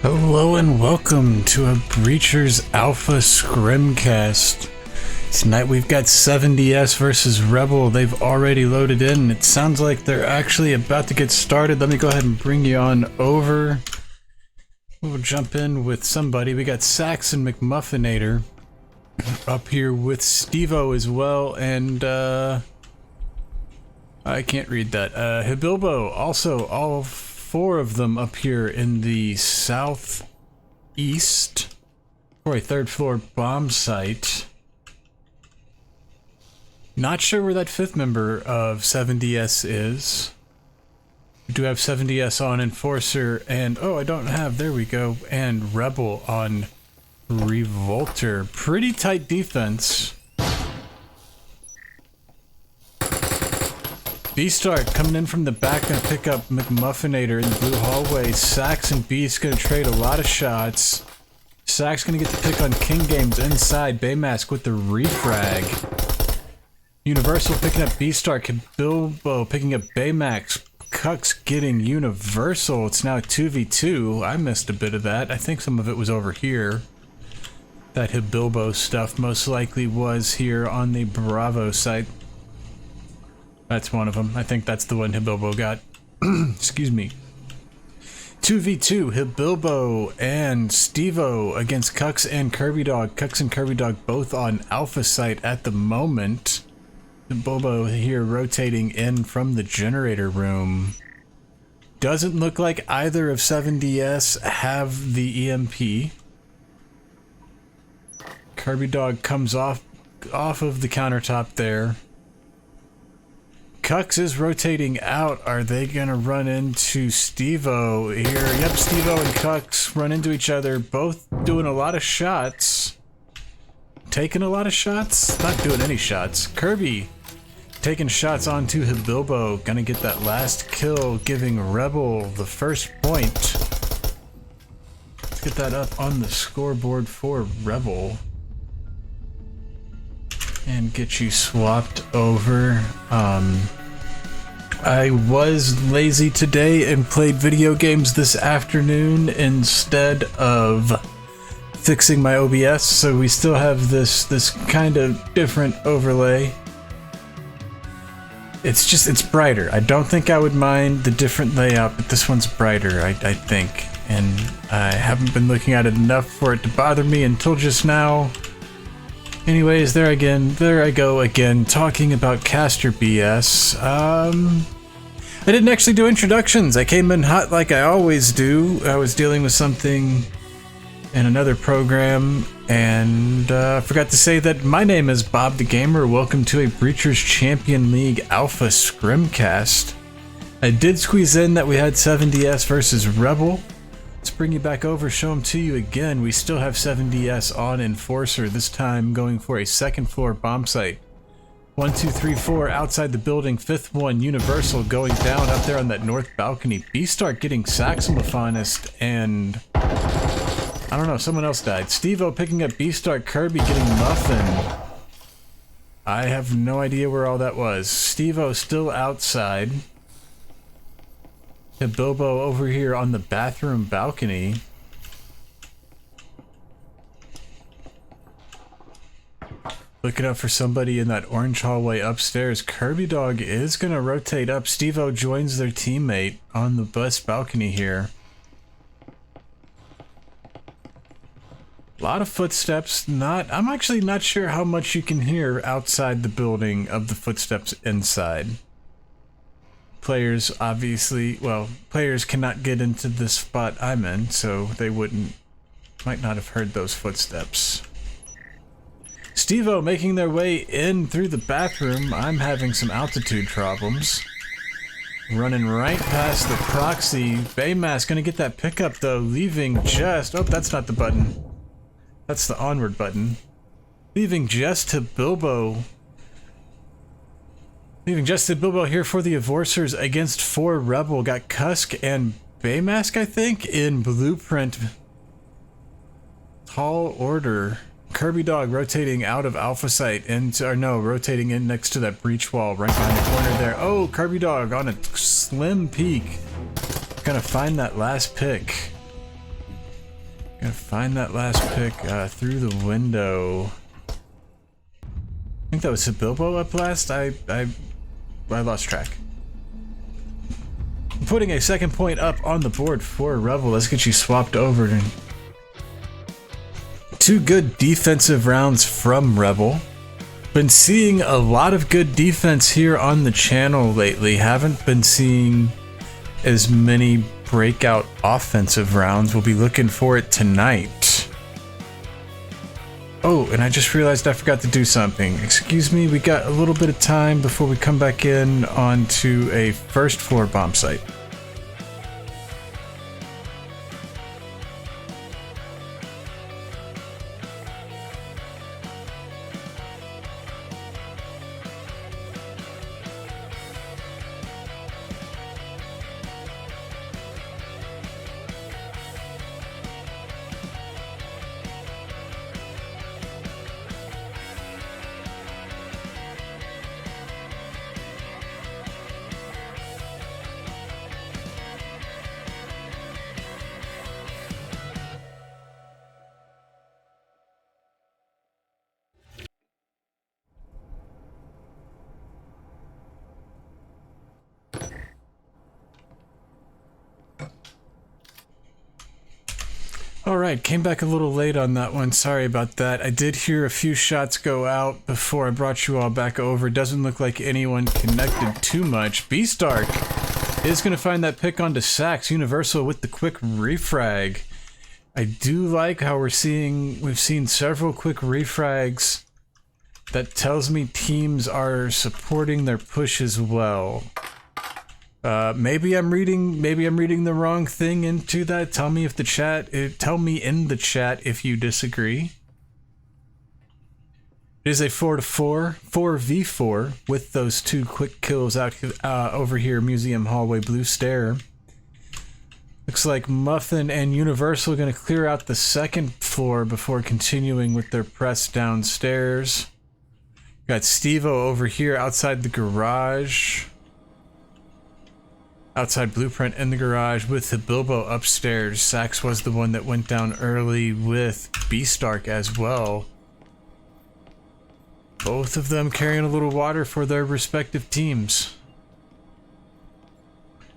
Hello and welcome to a Breachers Alpha Scrimcast. Tonight we've got 7DS versus Rebel. They've already loaded in. It sounds like they're actually about to get started. Let me go ahead and bring you on over. We'll jump in with somebody. We got Sax and McMuffinator up here with Stevo as well, and I can't read that. Hibilbo, also all four of them up here in the southeast for a third floor bomb site. Not sure where that fifth member of 7DS is. We do have 7DS on Enforcer and, oh, I don't have, there we go, and Rebel on Revolter. Pretty tight defense. B-Start coming in from the back, gonna pick up McMuffinator in the blue hallway. Sax and Beast gonna trade a lot of shots. Sax gonna get to pick on King Games inside. Baymask with the refrag. Universal picking up B-Start. Bilbo picking up Baymax. Cuck's getting Universal. It's now 2v2. I missed a bit of that. I think some of it was over here. That Hibilbo stuff most likely was here on the Bravo site. That's one of them. I think that's the one Hibilbo got. Excuse me. 2v2, Hibilbo and Stevo against Cucks and Kirby Dog. Cucks and Kirby Dog both on Alpha site at the moment. Hibilbo here rotating in from the generator room. Doesn't look like either of 7DS have the EMP. Kirby Dog comes off of the countertop there. Cucks is rotating out. Are they gonna run into Stevo here? Yep, Stevo and Cucks run into each other, both doing a lot of shots. Taking a lot of shots? Not doing any shots. Kirby taking shots onto Hibilbo. Gonna get that last kill, giving Rebel the first point. Let's get that up on the scoreboard for Rebel. And get you swapped over. I was lazy today and played video games this afternoon instead of fixing my OBS, so we still have this kind of different overlay. It's brighter. I don't think I would mind the different layout, but this one's brighter, I think. And I haven't been looking at it enough for it to bother me until just now. Anyways, there I go again, talking about caster BS. I didn't actually do introductions. I came in hot like I always do. I was dealing with something in another program, and forgot to say that my name is Bob the Gamer. Welcome to a Breachers Champion League Alpha Scrimcast. I did squeeze in that we had 7DS versus Rebel. Let's bring you back over, show them to you again. We still have 7DS on Enforcer, this time going for a second floor bomb site. 1, 2, 3, 4 outside the building, fifth one, Universal going down up there on that north balcony. B-Start getting Saxophonist and I don't know, someone else died. Stevo picking up B-Start, Kirby getting Muffin. I have no idea where all that was. Stevo still outside. Hibilbo over here on the bathroom balcony. Looking up for somebody in that orange hallway upstairs. Kirby Dog is gonna rotate up. Stevo joins their teammate on the west balcony here. A lot of footsteps. I'm actually not sure how much you can hear outside the building of the footsteps inside. Players obviously, well, players cannot get into the spot I'm in, so they might not have heard those footsteps. Stevo making their way in through the bathroom. I'm having some altitude problems. Running right past the proxy. Baymask gonna get that pickup though, leaving just, oh, that's not the button. That's the onward button. Leaving just to Bilbo. Leaving just to Bilbo here for the Enforcers against 4 Rebel. Got Cusk and Baymask, I think, in Blueprint. Tall order. Kirby Dog rotating out of Alpha Site into, or no, rotating in next to that breach wall right behind the corner there. Oh, Kirby Dog on a slim peek. Gonna find that last pick. Gotta find that last pick through the window. I think that was Bilbo up last. I lost track. I'm putting a second point up on the board for Rebel. Let's get you swapped over. Two good defensive rounds from Rebel. Been seeing a lot of good defense here on the channel lately. Haven't been seeing as many breakout offensive rounds. We'll be looking for it tonight. Oh, and I just realized I forgot to do something. Excuse me, we got a little bit of time before we come back in onto a first floor bomb site. Alright, came back a little late on that one. Sorry about that. I did hear a few shots go out before I brought you all back over. Doesn't look like anyone connected too much. Beastark is going to find that pick onto Sachs. Universal with the quick refrag. I do like how we've seen several quick refrags. That tells me teams are supporting their push as well. Maybe I'm reading the wrong thing into that. Tell me in the chat if you disagree. It is a 4v4 with those two quick kills out over here, Museum Hallway Blue Stair. Looks like Muffin and Universal are going to clear out the second floor before continuing with their press downstairs. Got Stevo over here outside the garage. Outside Blueprint in the garage with the Bilbo upstairs. Sax was the one that went down early with Beastark as well. Both of them carrying a little water for their respective teams.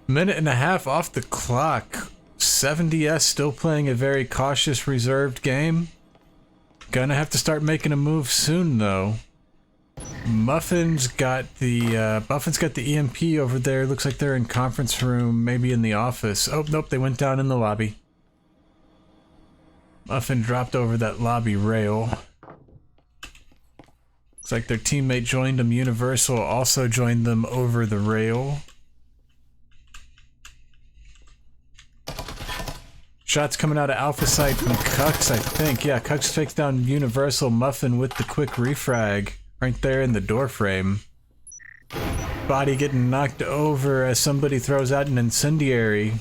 Minute and a half off the clock. 70S still playing a very cautious, reserved game. Gonna have to start making a move soon though. Muffin's got the EMP over there. Looks like they're in conference room, maybe in the office. Oh, nope, they went down in the lobby. Muffin dropped over that lobby rail. Looks like their teammate joined them. Universal also joined them over the rail. Shots coming out of Alpha Site from Cux, I think. Yeah, Cux takes down Universal. Muffin with the quick refrag. Right there in the door frame. Body getting knocked over as somebody throws out an incendiary.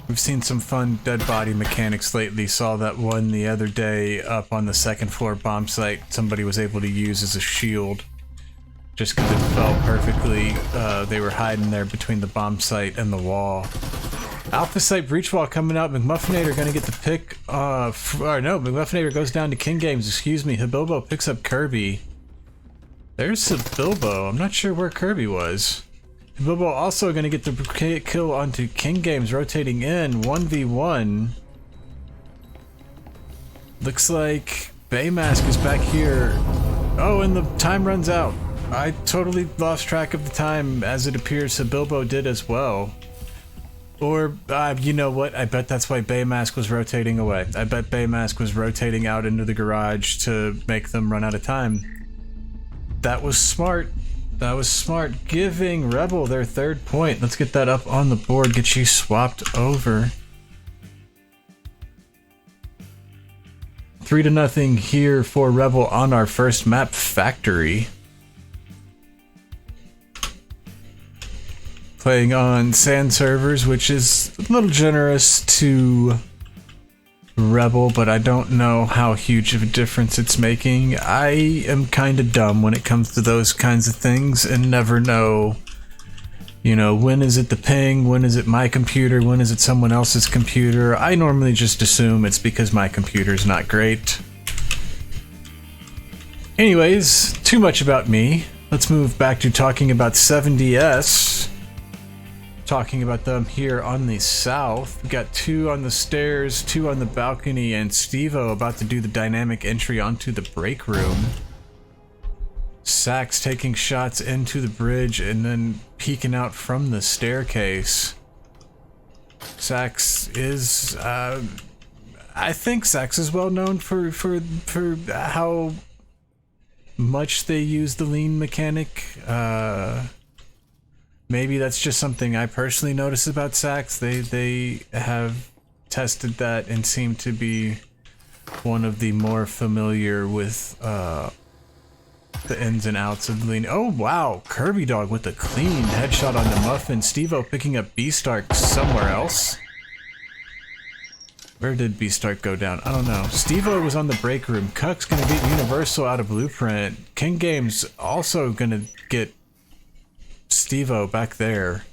We've seen some fun dead body mechanics lately. Saw that one the other day up on the second floor bomb site. Somebody was able to use as a shield. Just because it felt perfectly. They were hiding there between the bomb site and the wall. Alpha Site Breach Wall coming out. McMuffinator gonna get the pick. Or no, McMuffinator goes down to King Games. Excuse me. Habilbo picks up Kirby. There's Habilbo. I'm not sure where Kirby was. Habilbo also gonna get the kill onto King Games, rotating in 1v1. Looks like Baymask is back here. Oh, and the time runs out. I totally lost track of the time, as it appears Habilbo did as well. Or, you know what? I bet that's why Baymask was rotating away. I bet Baymask was rotating out into the garage to make them run out of time. That was smart. That was smart. Giving Rebel their third point. Let's get that up on the board. Get you swapped over. 3-0 here for Rebel on our first map, Factory. Playing on sand servers, which is a little generous to Rebel, but I don't know how huge of a difference it's making. I am kind of dumb when it comes to those kinds of things and never know You know, when is it the ping? When is it my computer? When is it someone else's computer? I normally just assume it's because my computer's not great. Anyways, too much about me. Let's move back to talking about 7DS. Talking about them here on the south. We got 2 on the stairs, 2 on the balcony, and Steve-O about to do the dynamic entry onto the break room. Sax taking shots into the bridge and then peeking out from the staircase. Sax is, I think Sax is well known for how much they use the lean mechanic. Maybe that's just something I personally notice about Sax. They have tested that and seem to be one of the more familiar with the ins and outs of lean. Oh wow, Kirby Dog with a clean headshot on the Muffin. Steve-O picking up B-Stark somewhere else. Where did B-Stark go down? I don't know. Steve-O was on the break room. Cuck's gonna get Universal out of Blueprint. King Game's also gonna get Steve-O back there.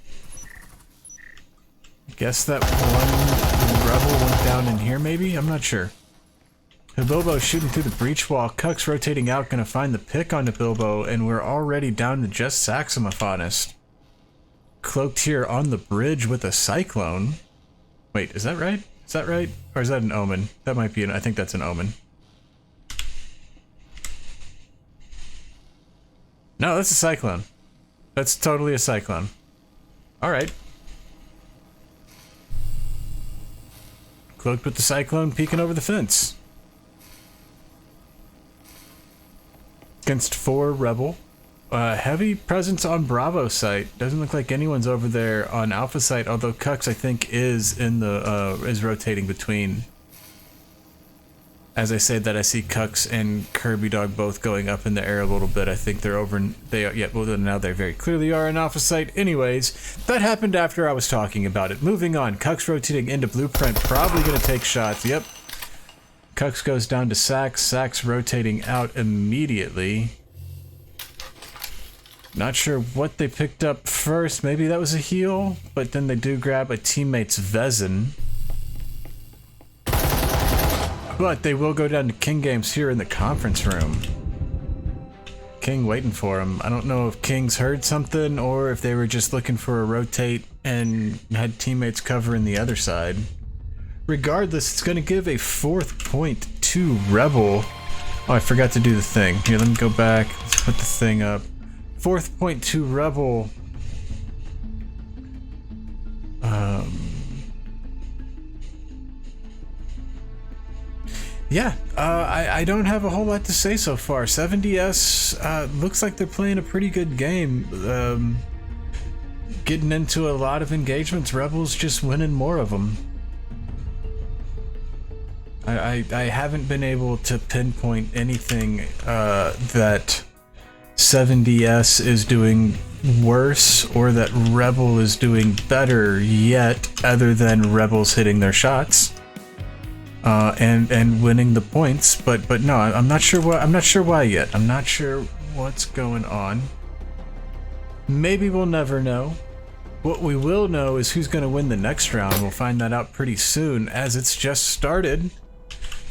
Guess that one rebel went down in here maybe? I'm not sure. Bilbo shooting through the breach wall. Cuck's rotating out, gonna find the pick onto Bilbo, and we're already down to just Sax, if I'm honest. Cloaked here on the bridge with a Cyclone. Wait, is that right? Is that right? Or is that an Omen? That might be I think that's an Omen. No, that's a Cyclone. That's totally a Cyclone. Alright. Cloaked with the Cyclone, peeking over the fence. Against 4 Rebel. Heavy presence on Bravo site. Doesn't look like anyone's over there on Alpha site, although Cucks I think is in the is rotating between. As I said that, I see Cucks and Kirby Dog both going up in the air a little bit. I think they're over. Well, now they very clearly are in Alpha site. Anyways, that happened after I was talking about it. Moving on. Cucks rotating into Blueprint, probably gonna take shots. Yep. Cucks goes down to Sax. Sax rotating out immediately. Not sure what they picked up first. Maybe that was a heal, but then they do grab a teammate's Vezin. But they will go down to King Games here in the conference room. King waiting for him. I don't know if King's heard something or if they were just looking for a rotate and had teammates covering the other side. Regardless, it's going to give a 4th point to Rebel. Oh, I forgot to do the thing. Here, let me go back. Let's put the thing up. 4th point to Rebel. Yeah, I don't have a whole lot to say so far. 7DS looks like they're playing a pretty good game. Getting into a lot of engagements. Rebel's just winning more of them. I haven't been able to pinpoint anything that 7DS is doing worse or that Rebel is doing better yet, other than Rebel's hitting their shots and winning the points. But no, I'm not sure why. I'm not sure why yet. I'm not sure what's going on. Maybe we'll never know. What we will know is who's going to win the next round. We'll find that out pretty soon, as it's just started.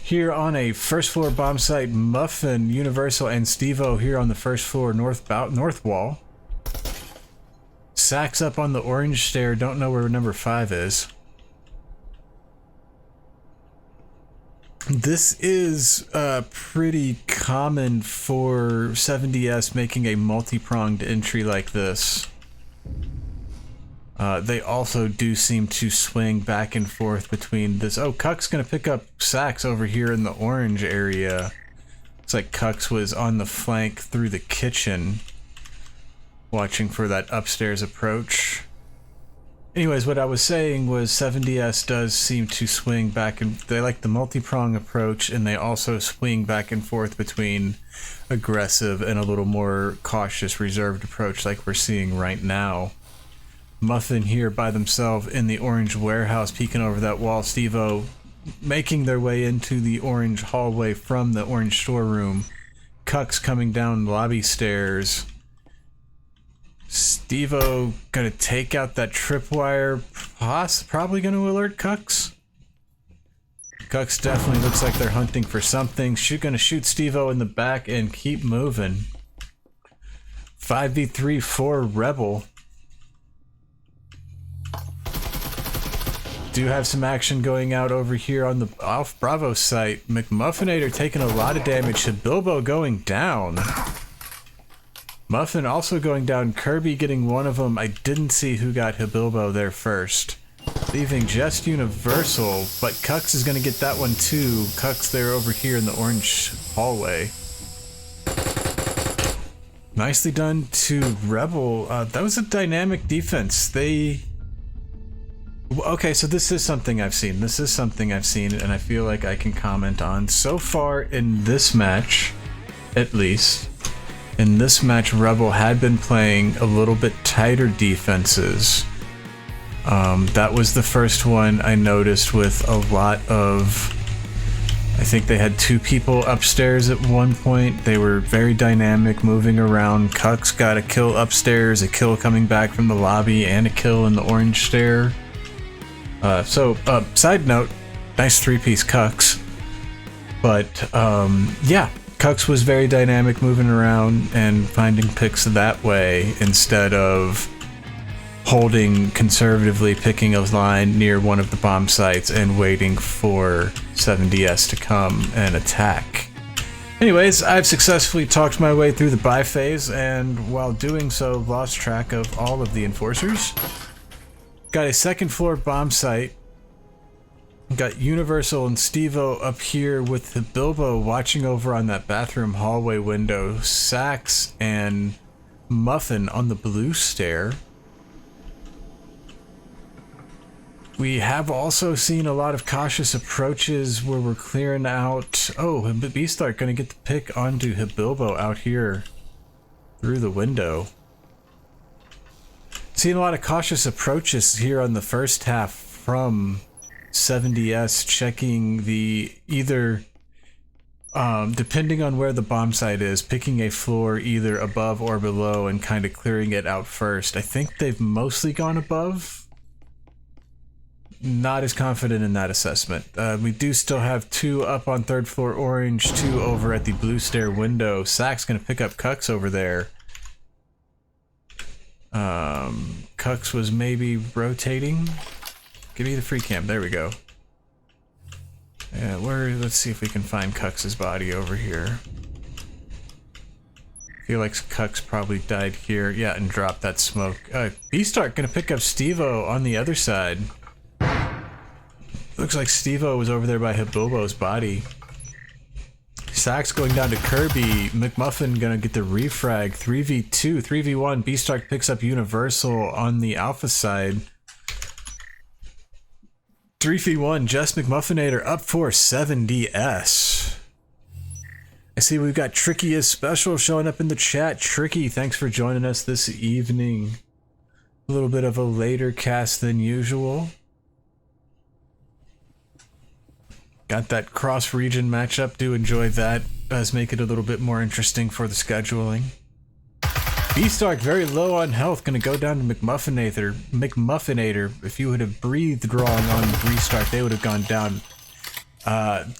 Here on a first floor bomb site, Muffin, Universal, and Steve-O here on the first floor north wall. Sax up on the orange stair, don't know where number 5 is. This is pretty common for 7DS making a multi-pronged entry like this. They also do seem to swing back and forth between this. Oh, Cuck's gonna pick up Sax over here in the orange area. It's like Cuck's was on the flank through the kitchen, watching for that upstairs approach. Anyways, what I was saying was 7DS does seem to swing back, and they like the multi-prong approach, and they also swing back and forth between aggressive and a little more cautious, reserved approach like we're seeing right now. Muffin here by themselves in the orange warehouse, peeking over that wall. Steve-O making their way into the orange hallway from the orange storeroom. Cucks coming down lobby stairs. Steve-O gonna take out that tripwire, probably gonna alert Cucks. Cucks definitely looks like they're hunting for something. Gonna shoot Steve-O in the back and keep moving. 5v3 for Rebel. Do have some action going out over here on the Alpha Bravo site. McMuffinator taking a lot of damage. Bilbo going down. Muffin also going down. Kirby getting one of them. I didn't see who got Bilbo there first. Leaving just Universal, but Cucks is going to get that one too. Cucks there over here in the orange hallway. Nicely done to Rebel. That was a dynamic defense. Okay, so this is something I've seen. This is something I've seen, and I feel like I can comment on. So far in this match, at least, in this match, Rebel had been playing a little bit tighter defenses. That was the first one I noticed with a lot of... I think they had 2 people upstairs at one point. They were very dynamic, moving around. Cucks got a kill upstairs, a kill coming back from the lobby, and a kill in the orange stair. Side note, nice 3-piece Cucks. But, yeah, Cucks was very dynamic, moving around and finding picks that way instead of holding conservatively, picking a line near one of the bomb sites and waiting for 7DS to come and attack. Anyways, I've successfully talked my way through the buy phase, and while doing so, lost track of all of the enforcers. Got a second floor bomb site. Got Universal and Steve-O up here with the Bilbo watching over on that bathroom hallway window. Sax and Muffin on the blue stair. We have also seen a lot of cautious approaches where we're clearing out... Oh, Beastark gonna get the pick onto Bilbo out here through the window. Seen a lot of cautious approaches here on the first half from 7DS, checking the either, depending on where the bomb site is, picking a floor either above or below and kind of clearing it out first. I think they've mostly gone above. Not as confident in that assessment. We do still have 2 up on 3rd floor orange, 2 over at the blue stair window. Sack's gonna pick up Cucks over there. Cucks was maybe rotating. Give me the free cam. There we go. Yeah, let's see if we can find Cucks' body over here. Feel like Cucks probably died here. Yeah, and dropped that smoke. Beastark gonna pick up Steve-O on the other side. Looks like Steve-O was over there by Bilbo's body. Sax going down to Kirby. McMuffin gonna get the refrag. 3v2, 3v1. Beastark picks up Universal on the alpha side. 3v1. Just McMuffinator up for 7DS. I see we've got Tricky as special showing up in the chat. Tricky, thanks for joining us this evening. A little bit of a later cast than usual. Got that cross-region matchup. Do enjoy that. Does make it a little bit more interesting for the scheduling. Beastark very low on health. Gonna go down to McMuffinator. If you would have breathed wrong on Beastark, they would have gone down.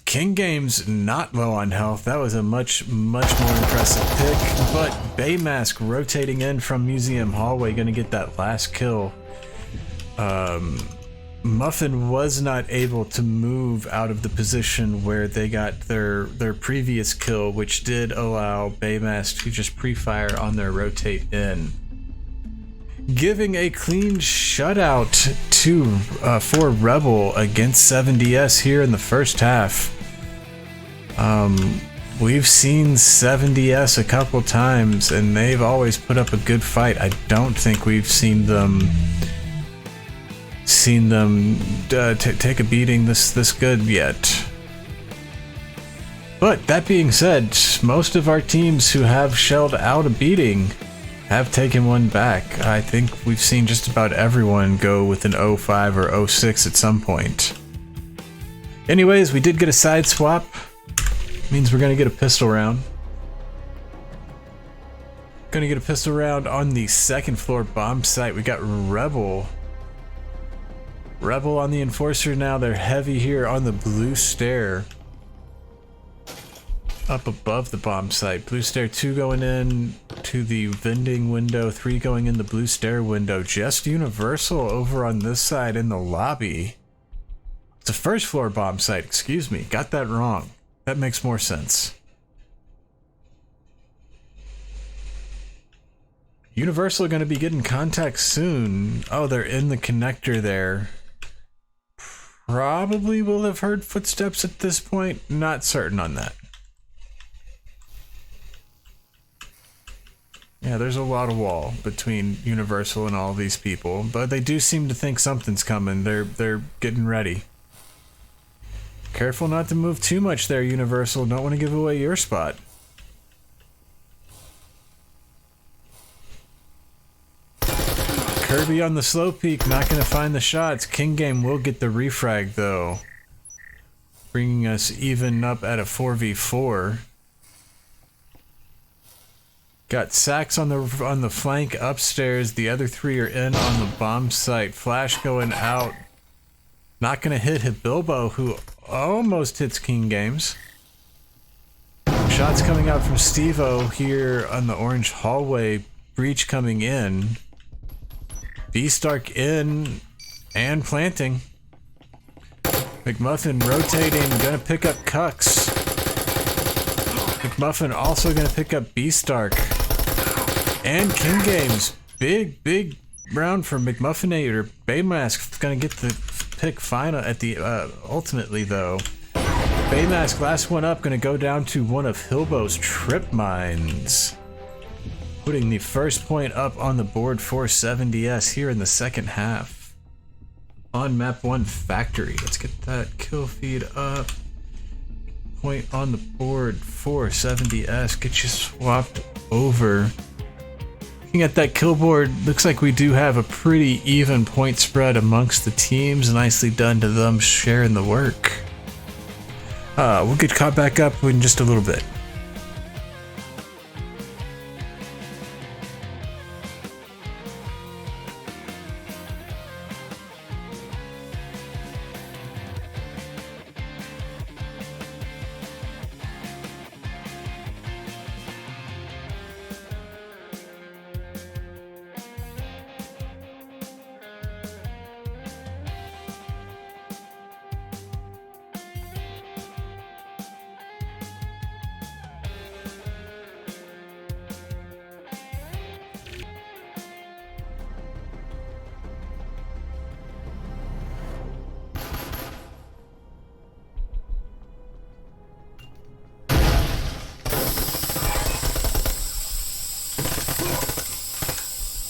King Games not low on health. That was a much more impressive pick. But Baymask rotating in from Museum Hallway. Gonna get that last kill. Muffin was not able to move out of the position where they got their previous kill, which did allow Baymask to just pre-fire on their rotate in. Giving a clean shutout for Rebel against 7DS here in the first half. We've seen 7DS a couple times, and they've always put up a good fight. I don't think we've seen them take a beating this good yet. But that being said, most of our teams who have shelled out a beating have taken one back. I think we've seen just about everyone go with an 05 or 06 at some point. Anyways, we did get a side swap. Means we're gonna get a pistol round. Gonna get a pistol round on the second floor bomb site. We got Rebel. Rebel on the Enforcer now. They're heavy here on the blue stair. Up above the bomb site. Blue stair 2 going in to the vending window. 3 going in the blue stair window. Just Universal over on this side in the lobby. It's a first floor bomb site. Excuse me. Got that wrong. That makes more sense. Universal going to be getting contact soon. Oh, they're in the connector there. Probably will have heard footsteps at this point. Not certain on that. Yeah, there's a lot of wall between Universal and all these people, but they do seem to think something's coming. They're getting ready. Careful not to move too much there, Universal. Don't want to give away your spot. Kirby on the slow peak, not going to find the shots. King Game will get the refrag though, bringing us even up at a 4v4. Got Sax on the flank upstairs. The other 3 are in on the bomb site. Flash going out. Not going to hit Bilbo, who almost hits King Games. Shots coming out from Steve-O here on the orange hallway. Breach coming in. Beastark in and planting. McMuffin rotating, gonna pick up Cucks. McMuffin also gonna pick up Beastark. And King Games. Big round for McMuffinator. Baymask gonna get the pick final at the ultimately though. Baymask last one up, gonna go down to one of Hilbo's trip mines. Putting the first point up on the board for 70S here in the second half. On map 1 factory. Let's get that kill feed up. Point on the board for 70S. Get you swapped over. Looking at that kill board, looks like we do have a pretty even point spread amongst the teams. Nicely done to them sharing the work. We'll get caught back up in just a little bit.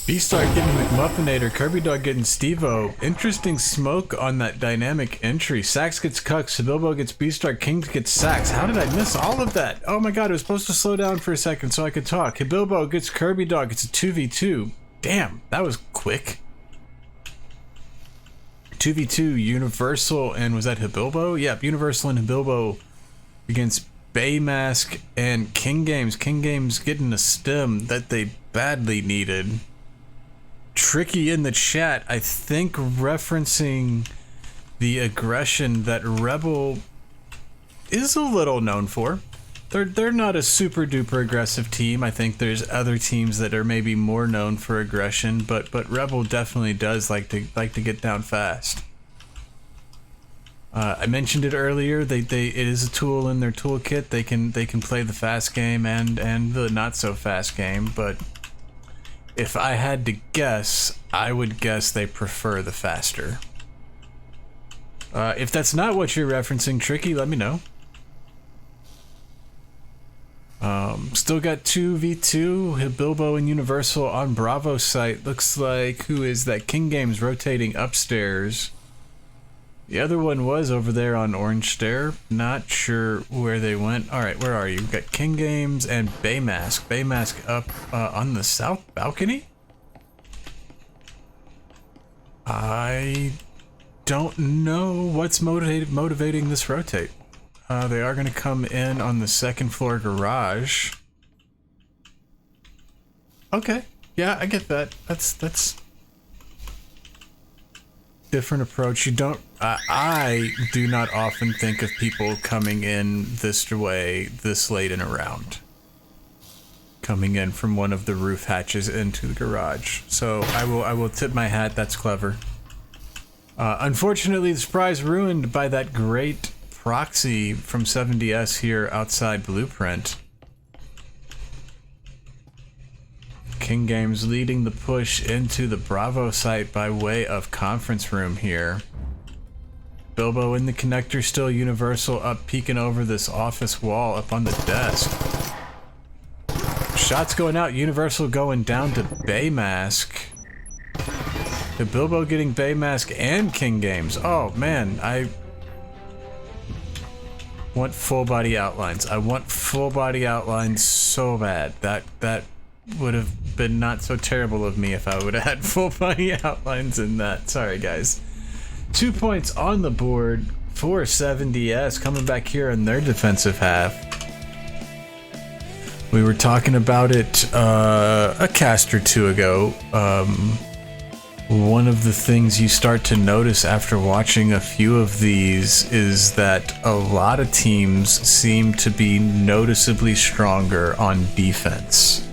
Beastark getting McMuffinator, Kirby Dog getting Steve-O. Interesting smoke on that dynamic entry. Sax gets Cucks, Bilbo gets Beastark, King gets Sax. How did I miss all of that? Oh my god, it was supposed to slow down for a second so I could talk. Bilbo gets Kirby Dog, it's a 2v2. Damn, that was quick. 2v2, Universal, and was that Hibilbo? Yep, Universal and Hibilbo against Baymask and King Games. King Games getting a stem that they badly needed. Tricky in the chat, I think referencing the aggression that Rebel is a little known for. They're not a super duper aggressive team. I think there's other teams that are maybe more known for aggression, but Rebel definitely does like to get down fast. I mentioned it earlier. It is a tool in their toolkit. They can play the fast game and the not so fast game, but if I had to guess, I would guess they prefer the faster. If that's not what you're referencing, Tricky, let me know. Still got 2v2, Hibilbo and Universal on Bravo site. Looks like, who is that? King Games rotating upstairs. The other one was over there on Orange Stair. Not sure where they went. Alright, where are you? We've got King Games and Baymask. Baymask up on the south balcony? I don't know what's motivating this rotate. They are going to come in on the second floor garage. Okay. Yeah, I get that. That's different approach. You don't. I do not often think of people coming in this way this late in a round. Coming in from one of the roof hatches into the garage. So I will tip my hat. That's clever. Unfortunately, the surprise ruined by that great proxy from 70S here outside Blueprint. King Games leading the push into the Bravo site by way of conference room here. Bilbo in the connector, still Universal up peeking over this office wall up on the desk. Shots going out, Universal going down to Baymask. The Bilbo getting Baymask and King Games. Oh man, I want full body outlines. I want full body outlines so bad. That would have been not so terrible of me if I would have had full body outlines in that. Sorry guys. 2 points on the board for 70S coming back here in their defensive half. We were talking about it a cast or two ago. One of the things you start to notice after watching a few of these is that a lot of teams seem to be noticeably stronger on defense.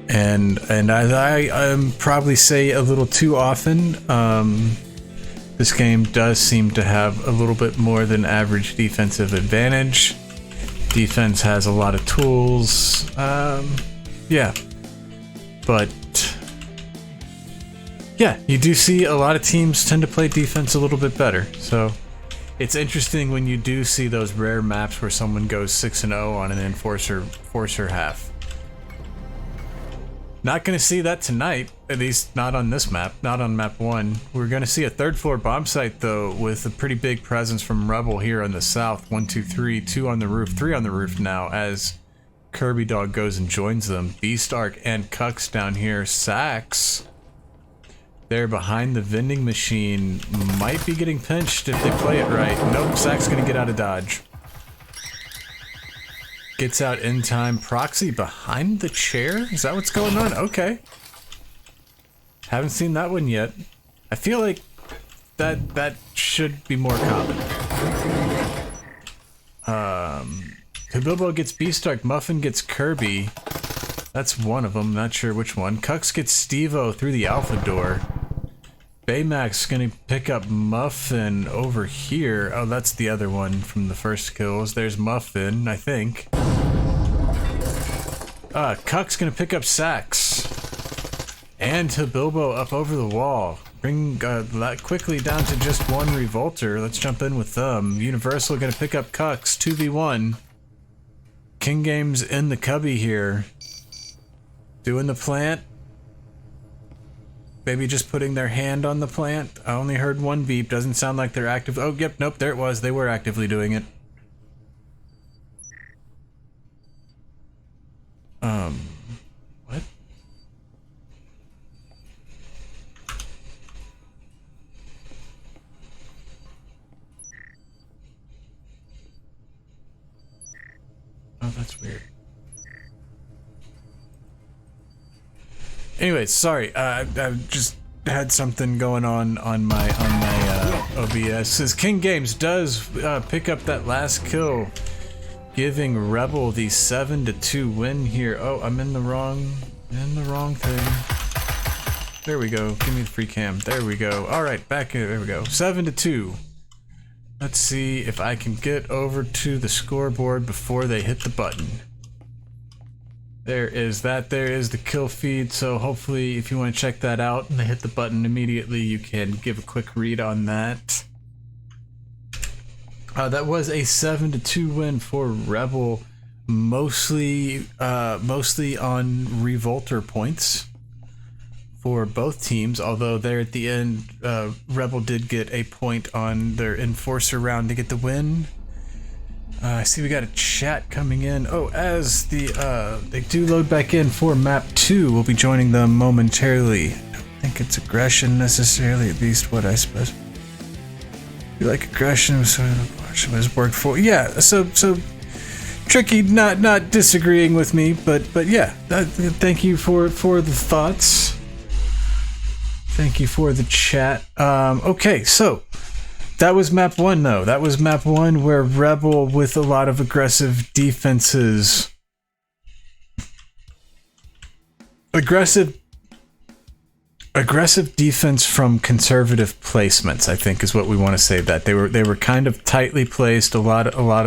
And as I probably say a little too often, this game does seem to have a little bit more than average defensive advantage. Defense has a lot of tools. Yeah. But yeah, you do see a lot of teams tend to play defense a little bit better. So it's interesting when you do see those rare maps where someone goes 6-0 on an enforcer half. Not going to see that tonight, at least not on this map, not on map 1. We're going to see a third floor bomb site though, with a pretty big presence from Rebel here on the south. 1, 2, 3, 2 on the roof, 3 on the roof now as Kirby Dog goes and joins them. Beastark and Cucks down here. Sax there behind the vending machine might be getting pinched if they play it right. Nope, Sax going to get out of dodge. Gets out in time. Proxy behind the chair? Is that what's going on? Okay. Haven't seen that one yet. I feel like that should be more common. Bilbo gets Beastark. Muffin gets Kirby. That's one of them. Not sure which one. Cucks gets Steve-O through the alpha door. Baymax gonna pick up Muffin over here. Oh, that's the other one from the first kills. There's Muffin, I think. Cuck's gonna pick up Sax. And Bilbo up over the wall. Bring that quickly down to just one Revolter. Let's jump in with them. Universal gonna pick up Cucks. 2v1. King Games in the cubby here. Doing the plant. Maybe just putting their hand on the plant. I only heard one beep. Doesn't sound like they're active. Oh, yep, nope, there it was. They were actively doing it. What? Oh, that's weird. Anyways, sorry. I just had something going on my OBS. Says King Games does pick up that last kill, giving Rebel the 7-2 win here. Oh, I'm in the wrong thing. There we go. Give me the free cam. There we go. All right, back here. There we go. 7-2. Let's see if I can get over to the scoreboard before they hit the button. There is that. There is the kill feed. So hopefully if you want to check that out and they hit the button immediately, you can give a quick read on that. That was a 7-2 win for Rebel, mostly on Revolter points for both teams, although there at the end, Rebel did get a point on their Enforcer round to get the win. I see we got a chat coming in. Oh, as they do load back in for map 2, we'll be joining them momentarily. I don't think it's aggression necessarily, at least what I suppose. You like aggression, so it was worked for. Yeah, so Tricky not disagreeing with me, but yeah, thank you for the thoughts. Thank you for the chat. Okay, so that was map 1 though. That was map 1 where Rebel with a lot of aggressive defenses. Aggressive defense from conservative placements, I think, is what we want to say. That they were kind of tightly placed, not a lot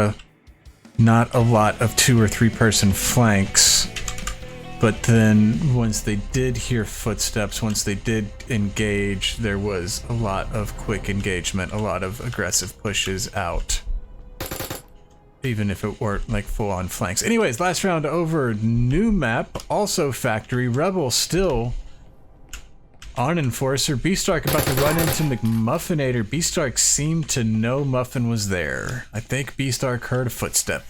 of 2 or 3 person flanks, but then once they did hear footsteps, once they did engage, there was a lot of quick engagement, a lot of aggressive pushes out, even if it weren't like full-on flanks. Anyways, last round over. New map, also factory. Rebel still on Enforcer. B-Stark about to run into McMuffinator. B-Stark seemed to know Muffin was there. I think B-Stark heard a footstep.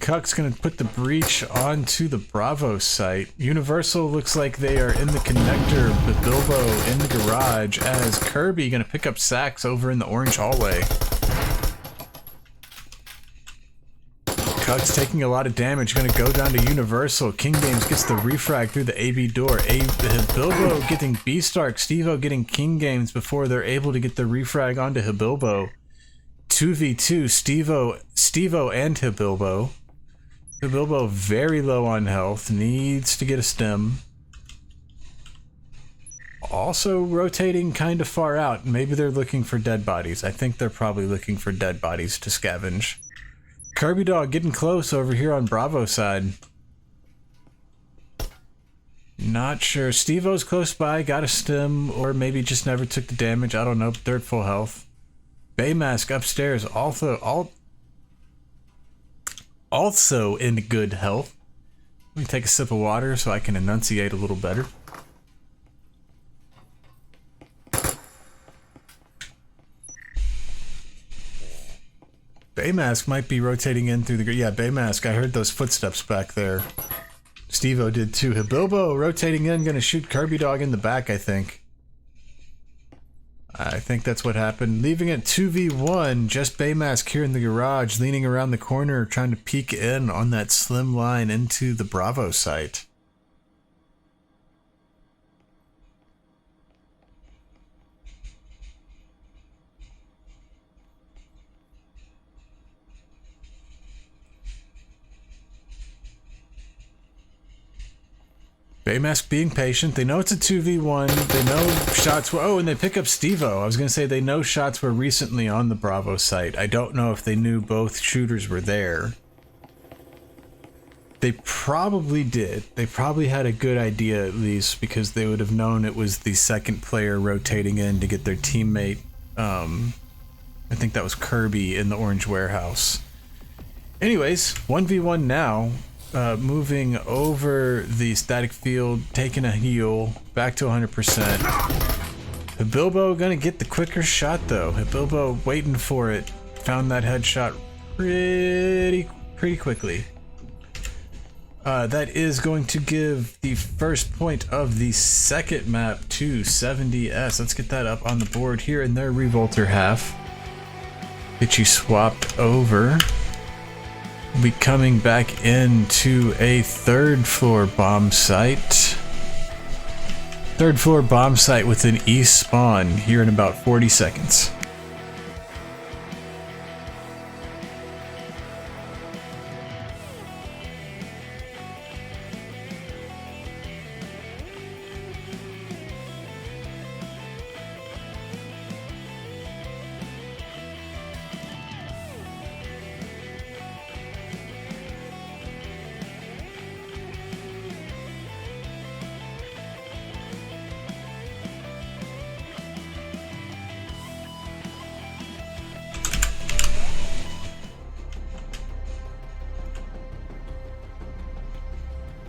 Cuck's gonna put the breach onto the Bravo site. Universal looks like they are in the connector, but Bilbo in the garage, as Kirby gonna pick up Sax over in the orange hallway. Cuck's taking a lot of damage, gonna go down to Universal. King Games gets the refrag through the AB door. Bilbo getting B-Stark, Steve-O getting King Games before they're able to get the refrag onto Hibilbo. 2v2, Steve-O and Hibilbo. Hibilbo very low on health, needs to get a stem. Also rotating kind of far out. Maybe they're looking for dead bodies. I think they're probably looking for dead bodies to scavenge. Kirby Dog getting close over here on Bravo side. Not sure. Steve-O's close by, got a stem, or maybe just never took the damage. I don't know, but they're at full health. Baymask upstairs, also in good health. Let me take a sip of water so I can enunciate a little better. Baymask might be rotating in through the... Yeah, Baymask, I heard those footsteps back there. Steve-O did too. Hibilbo rotating in, gonna shoot Kirby Dog in the back, I think. I think that's what happened. Leaving it 2v1, just Baymask here in the garage, leaning around the corner, trying to peek in on that slim line into the Bravo site. Baymask being patient. They know it's a 2v1. They know shots were... Oh, and they pick up Steve-O. I was going to say they know shots were recently on the Bravo site. I don't know if they knew both shooters were there. They probably did. They probably had a good idea at least, because they would have known it was the second player rotating in to get their teammate. I think that was Kirby in the orange warehouse. Anyways, 1v1 now. Moving over the static field, taking a heal, back to 100%. Hibilbo gonna get the quicker shot though. Hibilbo waiting for it. Found that headshot pretty quickly. That is going to give the first point of the second map to 70S. Let's get that up on the board here in their Revolter half. Get you swapped over. We'll be coming back into a third floor bomb site. Third floor bomb site with an east spawn here in about 40 seconds.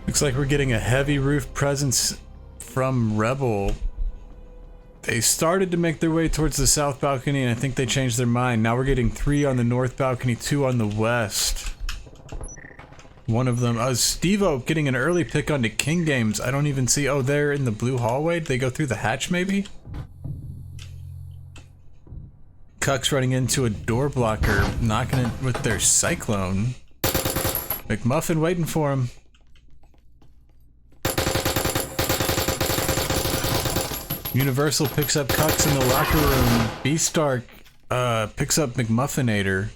Looks like we're getting a heavy roof presence from Rebel. They started to make their way towards the south balcony, and I think they changed their mind. Now we're getting 3 on the north balcony, 2 on the west. One of them, Steve-O getting an early pick onto King Games. I don't even see... Oh, they're in the blue hallway? Did they go through the hatch, maybe? Cuck's running into a door blocker, knocking it with their Cyclone. McMuffin waiting for him. Universal picks up Cucks in the locker room. Beastark picks up McMuffinator.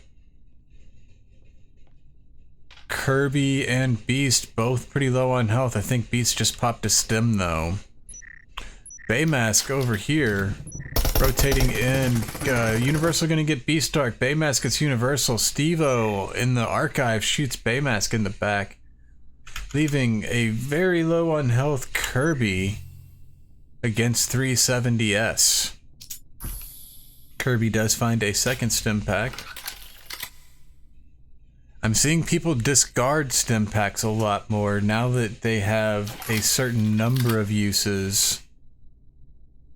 Kirby and Beast both pretty low on health. I think Beast just popped a stim though. Baymask over here. Rotating in. Universal gonna get Beastark. Baymask gets Universal. Steve-O in the archive shoots Baymask in the back. Leaving a very low on health Kirby against 370S. Kirby does find a second stim pack. I'm seeing people discard stim packs a lot more now that they have a certain number of uses.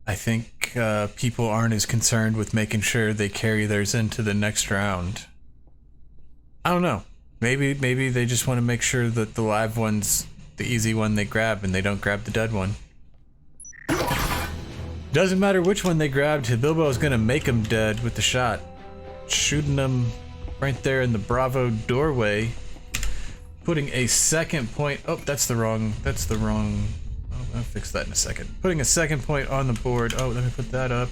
I think people aren't as concerned with making sure they carry theirs into the next round. I don't know. Maybe they just want to make sure that the live one's the easy one they grab and they don't grab the dead one. Doesn't matter which one they grabbed, Bilbo is gonna make them dead with the shot. Shooting them right there in the Bravo doorway. Putting a second point, oh, that's the wrong, oh, I'll fix that in a second. Putting a second point on the board, oh, let me put that up.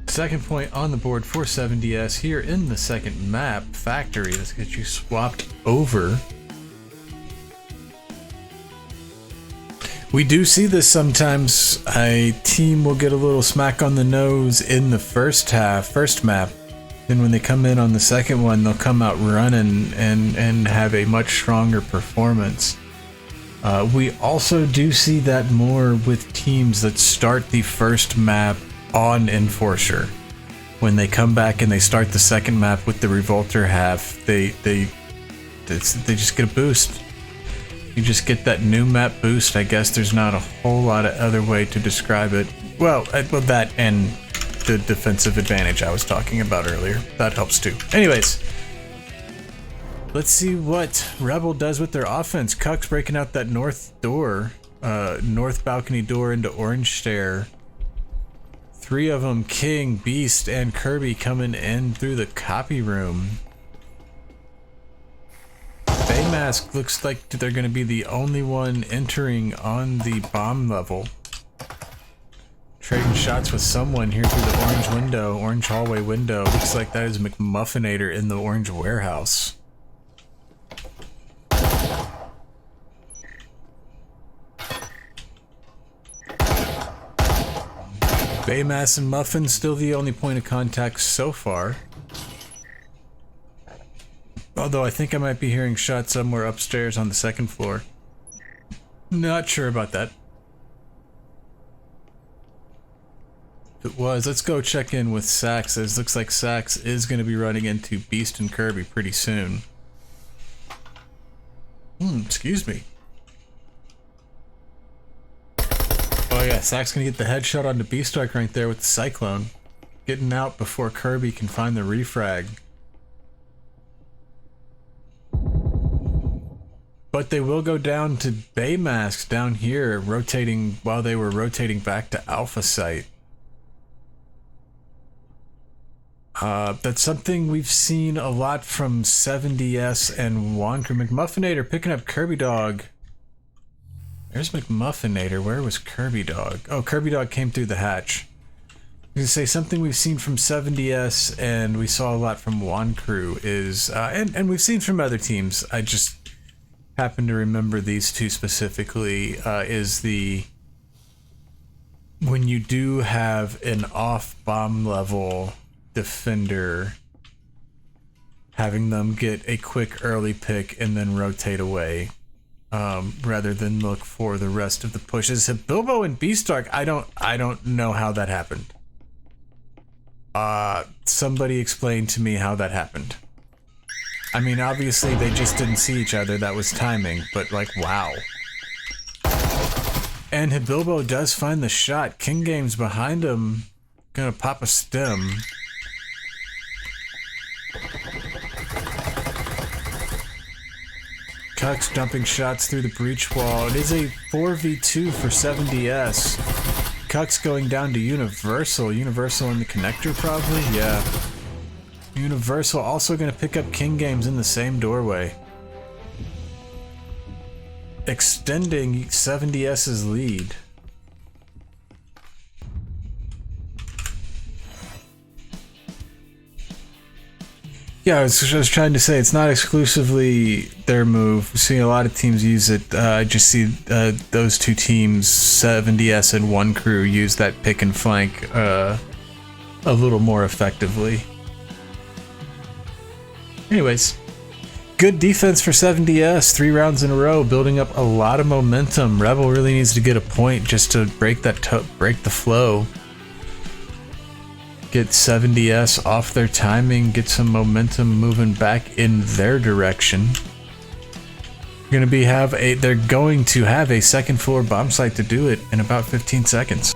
Second point on the board for 70S here in the second map, Factory. Let's get you swapped over. We do see this sometimes. A team will get a little smack on the nose in the first map. Then when they come in on the second one, they'll come out running and have a much stronger performance. We also do see that more with teams that start the first map on Enforcer. When they come back and they start the second map with the Revolter half, they just get a boost. You just get that new map boost. I guess there's not a whole lot of other way to describe it. Well, that and the defensive advantage I was talking about earlier. That helps too. Anyways, let's see what Rebel does with their offense. Cuck's breaking out that north door, north balcony door into Orange Stair. Three of them, King, Beast, and Kirby, coming in through the copy room. Baymask looks like they're going to be the only one entering on the bomb level. Trading shots with someone here through the orange window, orange hallway window. Looks like that is McMuffinator in the orange warehouse. Baymask and Muffin still the only point of contact so far. Although I think I might be hearing shots somewhere upstairs on the second floor. Not sure about that. If it was, let's go check in with Sax. It looks like Sax is going to be running into Beast and Kirby pretty soon. Excuse me. Oh yeah, Sax going to get the headshot onto Beastark right there with the Cyclone. Getting out before Kirby can find the refrag. But they will go down to Baymask down here, rotating while they were rotating back to Alpha Site. That's something we've seen a lot from 70S and Wonker. McMuffinator picking up Kirby Dog. There's McMuffinator. Where was Kirby Dog? Oh, Kirby Dog came through the hatch. I was gonna say something we've seen from 70S and we saw a lot from Wonkrew is, and we've seen from other teams. I just happen to remember these two specifically, is when you do have an off bomb level defender, having them get a quick early pick and then rotate away, rather than look for the rest of the pushes. Bilbo and Beastark, I don't know how that happened. Somebody explain to me how that happened. I mean, obviously they just didn't see each other, that was timing, but like, wow. And Bilbo does find the shot. King Game's behind him, gonna pop a stem. Cuck's dumping shots through the breach wall. It is a 4v2 for 70S. Cucks going down to Universal. Universal in the connector, probably? Yeah. Universal also going to pick up King Games in the same doorway. Extending 70S's lead. Yeah, I was trying to say, it's not exclusively their move. We're seeing a lot of teams use it. I just see those two teams, 70S and One Crew, use that pick and flank a little more effectively. Anyways, good defense for 70S. 3 rounds in a row, building up a lot of momentum. Rebel really needs to get a point just to break break the flow. Get 70S off their timing, get some momentum moving back in their direction. They're going to have a second floor bomb site to do it in about 15 seconds.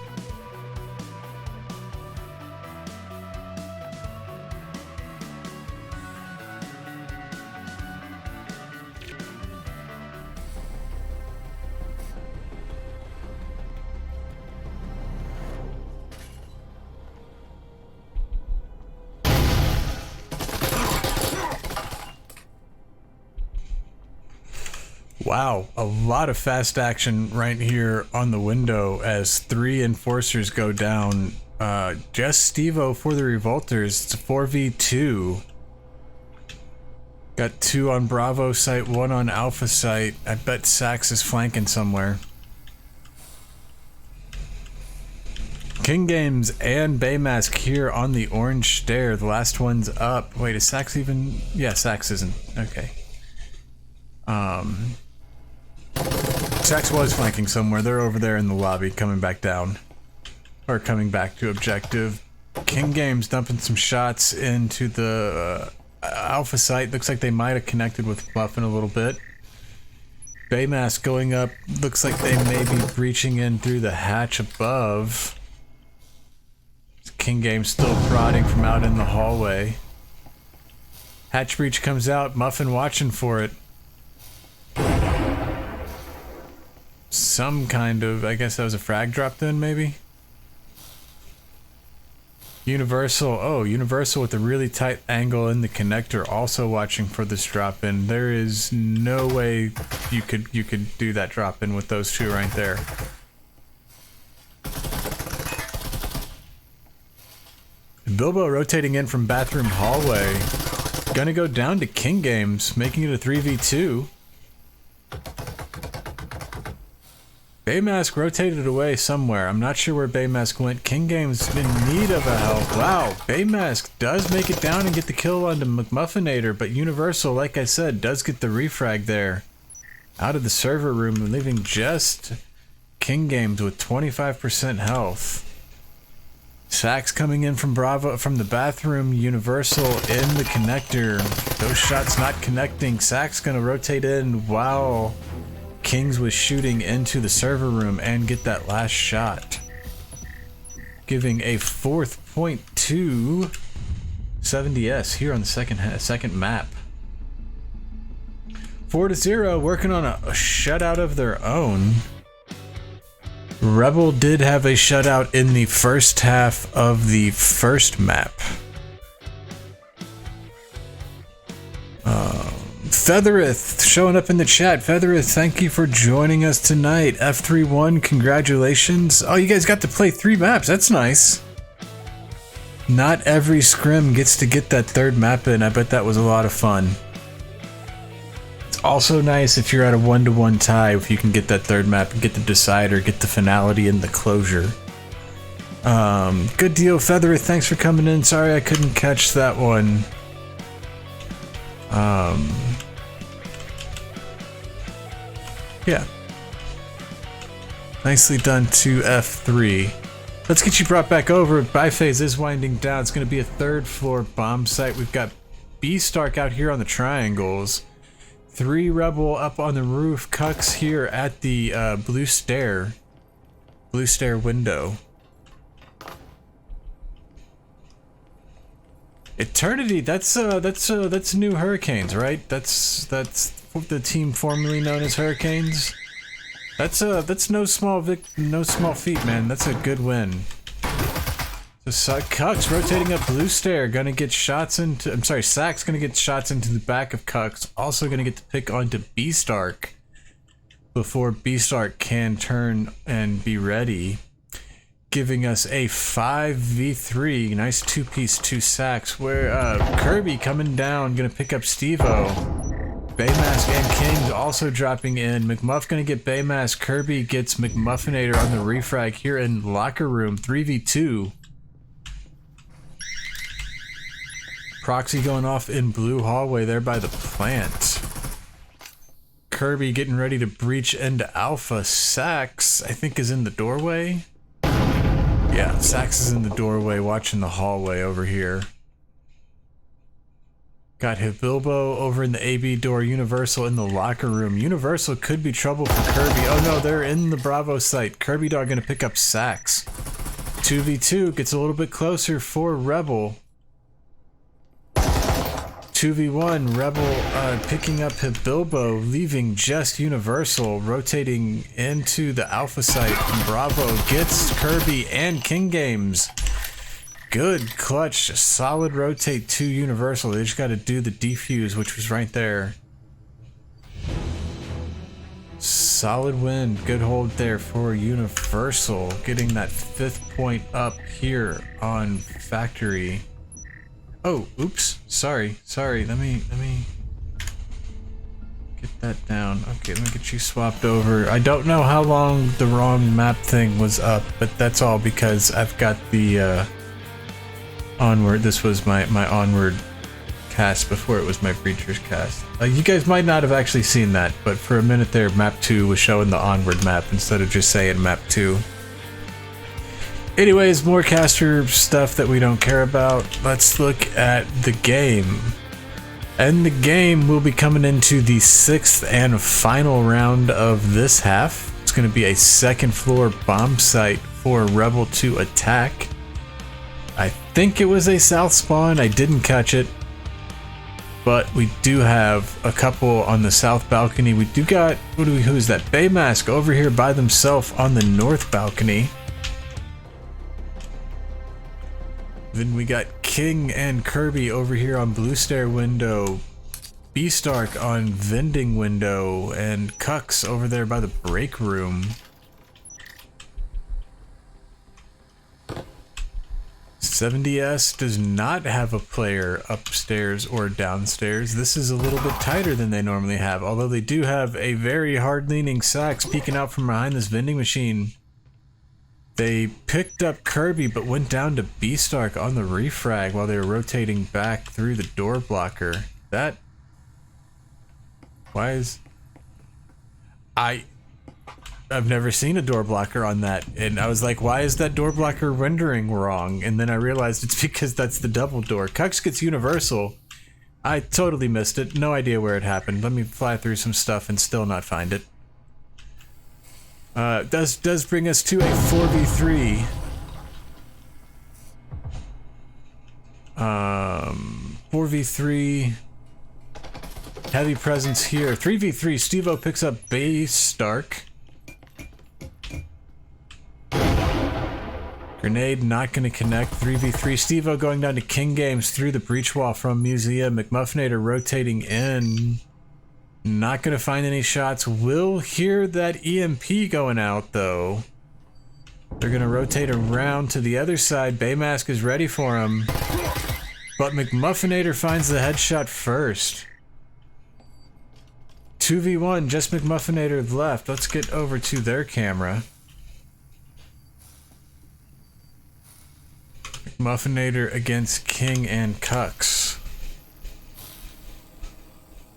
Wow, a lot of fast action right here on the window as 3 enforcers go down. Just Stevo for the Revolters. It's a 4v2. Got 2 on Bravo site, 1 on Alpha site. I bet Sax is flanking somewhere. King Games and Baymask here on the orange stair. The last one's up. Wait, is Sax even? Yeah, Sax isn't. Okay. Sax was flanking somewhere. They're over there in the lobby, coming back down. Or coming back to objective. King Games dumping some shots into the Alpha site. Looks like they might have connected with Muffin a little bit. Baymask going up. Looks like they may be breaching in through the hatch above. King Games still prodding from out in the hallway. Hatch breach comes out. Muffin watching for it. Some kind of, I guess that was a frag drop then, maybe? Universal, Universal with a really tight angle in the connector, also watching for this drop in. There is no way you could do that drop in with those two right there. Bilbo rotating in from bathroom hallway. Gonna go down to King Games, making it a 3v2. Baymask rotated away somewhere. I'm not sure where Baymask went. King Game's in need of a help. Wow, Baymask does make it down and get the kill onto McMuffinator, but Universal, like I said, does get the refrag there. Out of the server room, leaving just King Games with 25% health. Sax coming in from Bravo, from the bathroom. Universal in the connector. Those shots not connecting. Sax gonna rotate in while Kings was shooting into the server room and get that last shot. Giving a 4th point to 70S here on the second map. 4-0, working on a shutout of their own. Rebel did have a shutout in the first half of the first map. Featherith showing up in the chat. Featherith, thank you for joining us tonight. F31, congratulations. Oh, you guys got to play 3 maps. That's nice. Not every scrim gets to get that 3rd map in. I bet that was a lot of fun. It's also nice if you're at a 1-to-1 tie, if you can get that 3rd map and get the decider, get the finality and the closure. Good deal, Featherith. Thanks for coming in. Sorry I couldn't catch that one. Yeah. Nicely done to F3. Let's get you brought back over. Biphase is winding down. It's going to be a 3rd floor bomb site. We've got B-Stark out here on the triangles. 3 Rebel up on the roof. Cucks here at the blue stair window. Eternity, that's New Hurricanes, right? That's the team formerly known as Hurricanes. That's no small feat, man. That's a good win. So Cucks rotating up blue stair, gonna get shots into. I'm sorry, Sack's gonna get shots into the back of Cucks. Also gonna get to pick onto Beastark before Beastark can turn and be ready, giving us a 5v3. Nice 2-piece, 2 Sacks. Where Kirby coming down, gonna pick up Stevo. Baymask and King also dropping in. McMuff gonna get Baymask. Kirby gets McMuffinator on the refrag here in locker room. 3v2. Proxy going off in blue hallway there by the plant. Kirby getting ready to breach into Alpha. Sax, I think, is in the doorway. Yeah, Sax is in the doorway watching the hallway over here. Got Hibilbo over in the AB door. Universal in the locker room. Universal could be trouble for Kirby. Oh no, they're in the Bravo site. Kirby Dog gonna pick up Sax. 2v2 gets a little bit closer for Rebel. 2v1, Rebel picking up Hibilbo, leaving just Universal, rotating into the Alpha site. Bravo gets Kirby and King Games. Good clutch, solid rotate to Universal. They just got to do the defuse, which was right there. Solid win, good hold there for Universal, getting that 5th point up here on Factory. Oh, oops. Sorry. Let me get that down. Okay, let me get you swapped over. I don't know how long the wrong map thing was up, but that's all because I've got the Onward. This was my Onward cast before it was my Breachers cast. You guys might not have actually seen that, but for a minute there, map 2 was showing the Onward map instead of just saying map 2. Anyways, more caster stuff that we don't care about. Let's look at the game. And the game will be coming into the 6th and final round of this half. It's going to be a 2nd floor bomb site for Rebel to attack. I think it was a south spawn. I didn't catch it. But we do have a couple on the south balcony. We do got, who's that? Baymask over here by themselves on the north balcony. Then we got King and Kirby over here on blue stair window, Beastark on vending window, and Cucks over there by the break room. $70S does not have a player upstairs or downstairs. This is a little bit tighter than they normally have, although they do have a very hard-leaning Sax peeking out from behind this vending machine. They picked up Kirby, but went down to Beastark on the refrag while they were rotating back through the door blocker. That... Why is... I've never seen a door blocker on that, and I was like, why is that door blocker rendering wrong? And then I realized it's because that's the double door. Cucks gets Universal. I totally missed it. No idea where it happened. Let me fly through some stuff and still not find it. Does bring us to a 4v3. 4v3. Heavy presence here. 3v3. Stevo picks up Beastark. Grenade not going to connect. 3v3. Stevo going down to King Games through the breach wall from Museum. McMuffinator rotating in. Not going to find any shots. Will hear that EMP going out, though. They're going to rotate around to the other side. Baymask is ready for him. But McMuffinator finds the headshot first. 2v1, just McMuffinator left. Let's get over to their camera. McMuffinator against King and Cucks.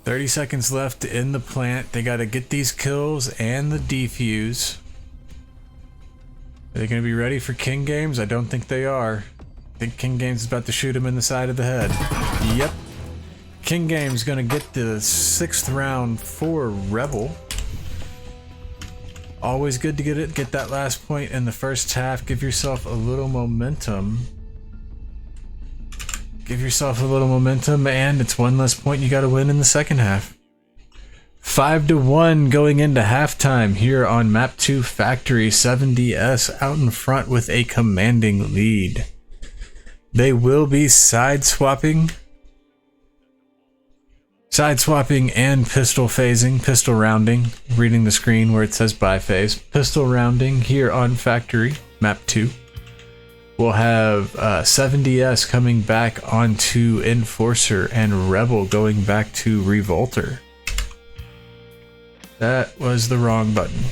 30 seconds left in the plant. They got to get these kills and the defuse. Are they going to be ready for King Games? I don't think they are. I think King Games is about to shoot him in the side of the head. Yep. King Games going to get the 6th round for Rebel. Always good to get that last point in the first half. Give yourself a little momentum. Give yourself a little momentum, and it's one less point you got to win in the second half. 5-1 going into halftime here on Map 2 Factory. 7DS out in front with a commanding lead. They will be side-swapping and pistol phasing, pistol rounding, reading the screen where it says bi-phase. Pistol rounding here on Factory, Map 2. We'll have 7DS coming back onto Enforcer and Rebel going back to Revolter. That was the wrong button.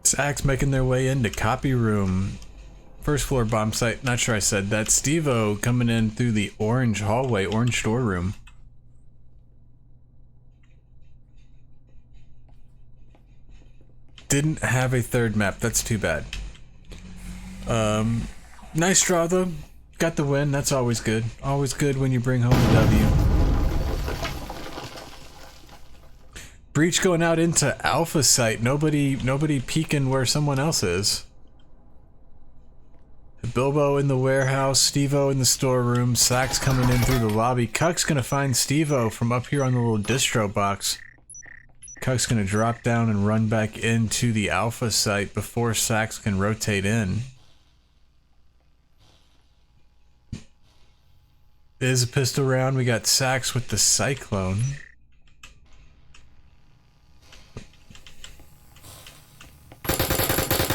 Sacks making their way into copy room. First floor bomb site. Not sure I said that. Steve-O coming in through the orange hallway, orange storeroom. Didn't have a third map. That's too bad. Nice draw though. Got the win. That's always good. Always good when you bring home a W. Breach going out into Alpha site. Nobody peeking where someone else is. Bilbo in the warehouse. Steve-O in the storeroom. Sax coming in through the lobby. Cuck's gonna find Steve-O from up here on the little distro box. Cuck's gonna drop down and run back into the Alpha site before Sax can rotate in. Is a pistol round. We got Sax with the Cyclone.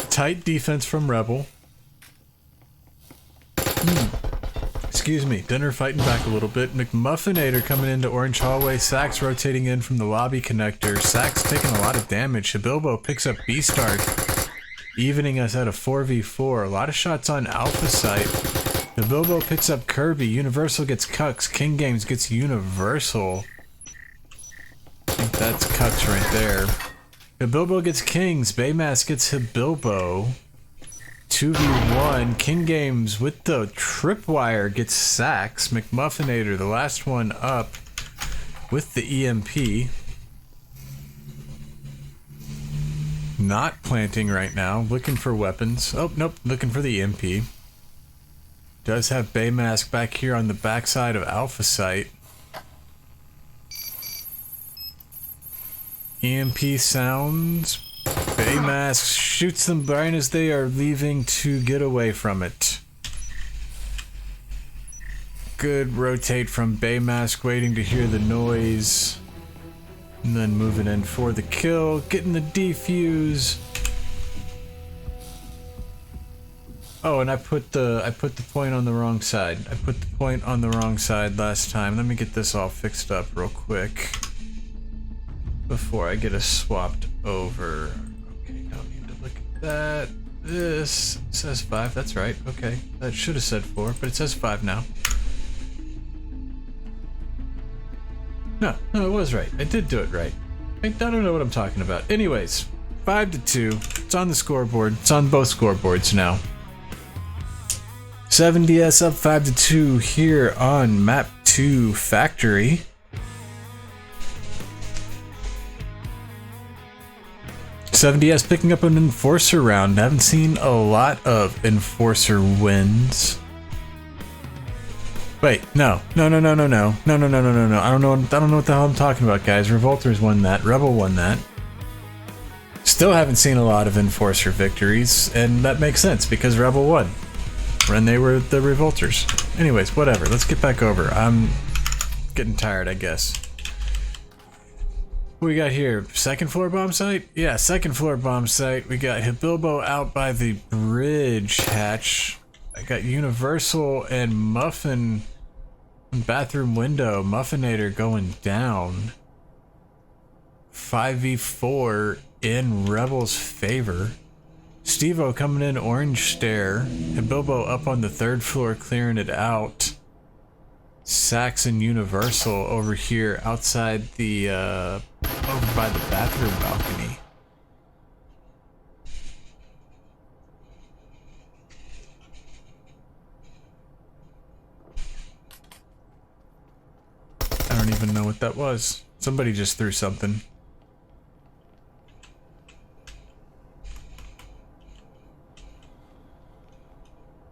Tight defense from Rebel. Excuse me. Dinner fighting back a little bit. McMuffinator coming into orange hallway. Sax rotating in from the lobby connector. Sax taking a lot of damage. Shabilbo picks up B-Star, evening us at a 4v4. A lot of shots on Alpha site. Shabilbo picks up Kirby. Universal gets Cucks. King Games gets Universal. I think that's Cucks right there. Bilbo gets Kings. Baymask gets Bilbo. 2v1. King Games with the tripwire gets Sax. McMuffinator, the last one up, with the EMP. Not planting right now. Looking for weapons. Oh, nope. Looking for the EMP. Does have Baymask back here on the backside of Alpha site. EMP sounds. Baymask shoots them right as they are leaving to get away from it. Good rotate from Baymask, waiting to hear the noise. And then moving in for the kill, getting the defuse. Oh, and I put the point on the wrong side. I put the point on the wrong side last time. Let me get this all fixed up real quick before I get us swapped over. Okay, don't need to look at that. This says 5, that's right. Okay, that should have said 4, but it says 5 now. No, it was right. I did do it right. I don't know what I'm talking about. Anyways, 5-2. It's on the scoreboard. It's on both scoreboards now. 7DS up 5-2 here on Map 2 Factory. DS picking up an Enforcer round. Haven't seen a lot of Enforcer wins. Wait, no. I don't know what the hell I'm talking about, guys. Revolters won that. Rebel won that. Still haven't seen a lot of Enforcer victories, and that makes sense because Rebel won when they were the Revolters. Anyways, whatever. Let's get back over. I'm getting tired, I guess. What we got here? Second floor bomb site? Yeah, second floor bomb site. We got Bilbo out by the bridge hatch. I got Universal and Muffin bathroom window. Muffinator going down. 5v4 in Rebel's favor. Steve-O coming in orange stair. And Bilbo up on the third floor clearing it out. Sax and Universal over here outside the over by the bathroom balcony. don't even know what that was. Somebody just threw something.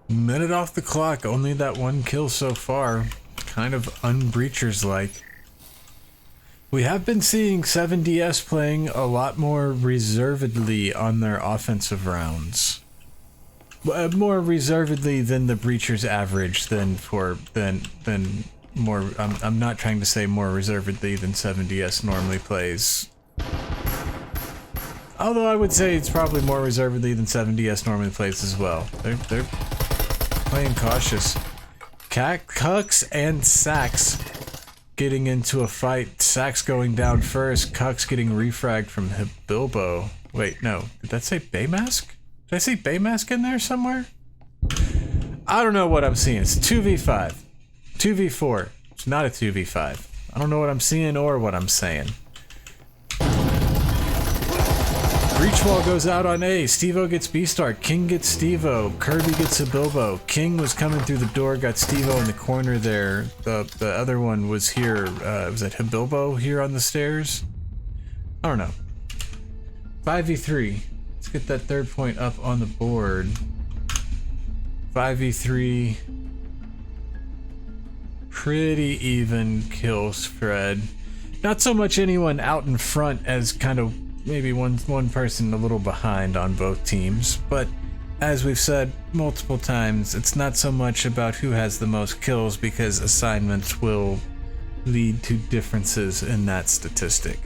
Minute off the clock, only that one kill so far. Kind of unbreachers-like. We have been seeing 7DS playing a lot more reservedly on their offensive rounds. More reservedly than the breachers average, than more, I'm not trying to say more reservedly than 7DS normally plays. Although I would say it's probably more reservedly than 7DS normally plays as well. They're playing cautious. Cucks and Sax getting into a fight. Sax going down first. Cucks getting refragged from Bilbo. Wait, no. Did that say Baymask? Did I see Baymask in there somewhere? I don't know what I'm seeing. It's 2v5. 2v4. It's not a 2v5. I don't know what I'm seeing or what I'm saying. Breach wall goes out on A. Steve-O gets B-Star. King gets Steve-O. Kirby gets a Bilbo. King was coming through the door, got Steve-O in the corner there. The other one was here. Was that Bilbo here on the stairs? I don't know. 5v3. Let's get that third point up on the board. 5v3. Pretty even kill spread. Not so much anyone out in front as kind of maybe one person a little behind on both teams, but as we've said multiple times, it's not so much about who has the most kills because assignments will lead to differences in that statistic.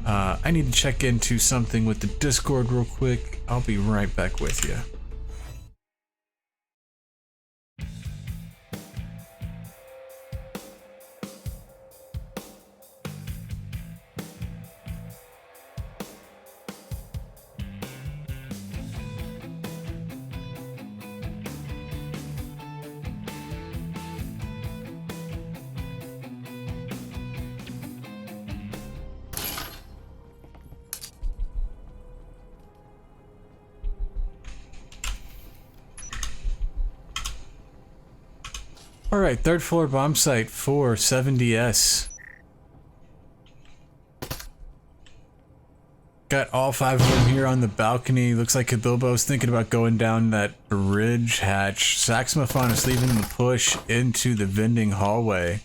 I need to check into something with the Discord real quick. I'll be right back with you. Alright, third floor bomb site for 7DS. Got all 5 of them here on the balcony. Looks like Bilbo's thinking about going down that bridge hatch. Saxophone is leaving the push into the vending hallway.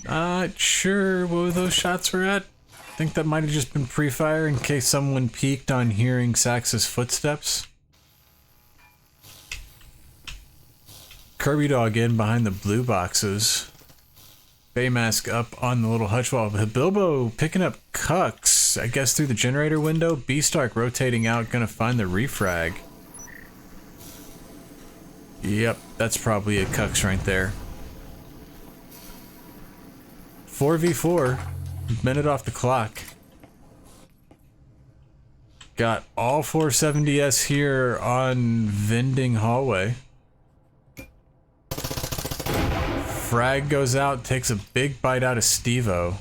Not sure what those shots were at. I think that might have just been pre-fire in case someone peeked on hearing Sax's footsteps. Kirby Dog in behind the blue boxes. Baymask up on the little hutch wall. Bilbo picking up Cucks, I guess through the generator window. Beastark rotating out, gonna find the refrag. Yep, that's probably a Cucks right there. 4v4, minute off the clock. Got all 4 7DS here on vending hallway. Frag goes out, takes a big bite out of Steve-O.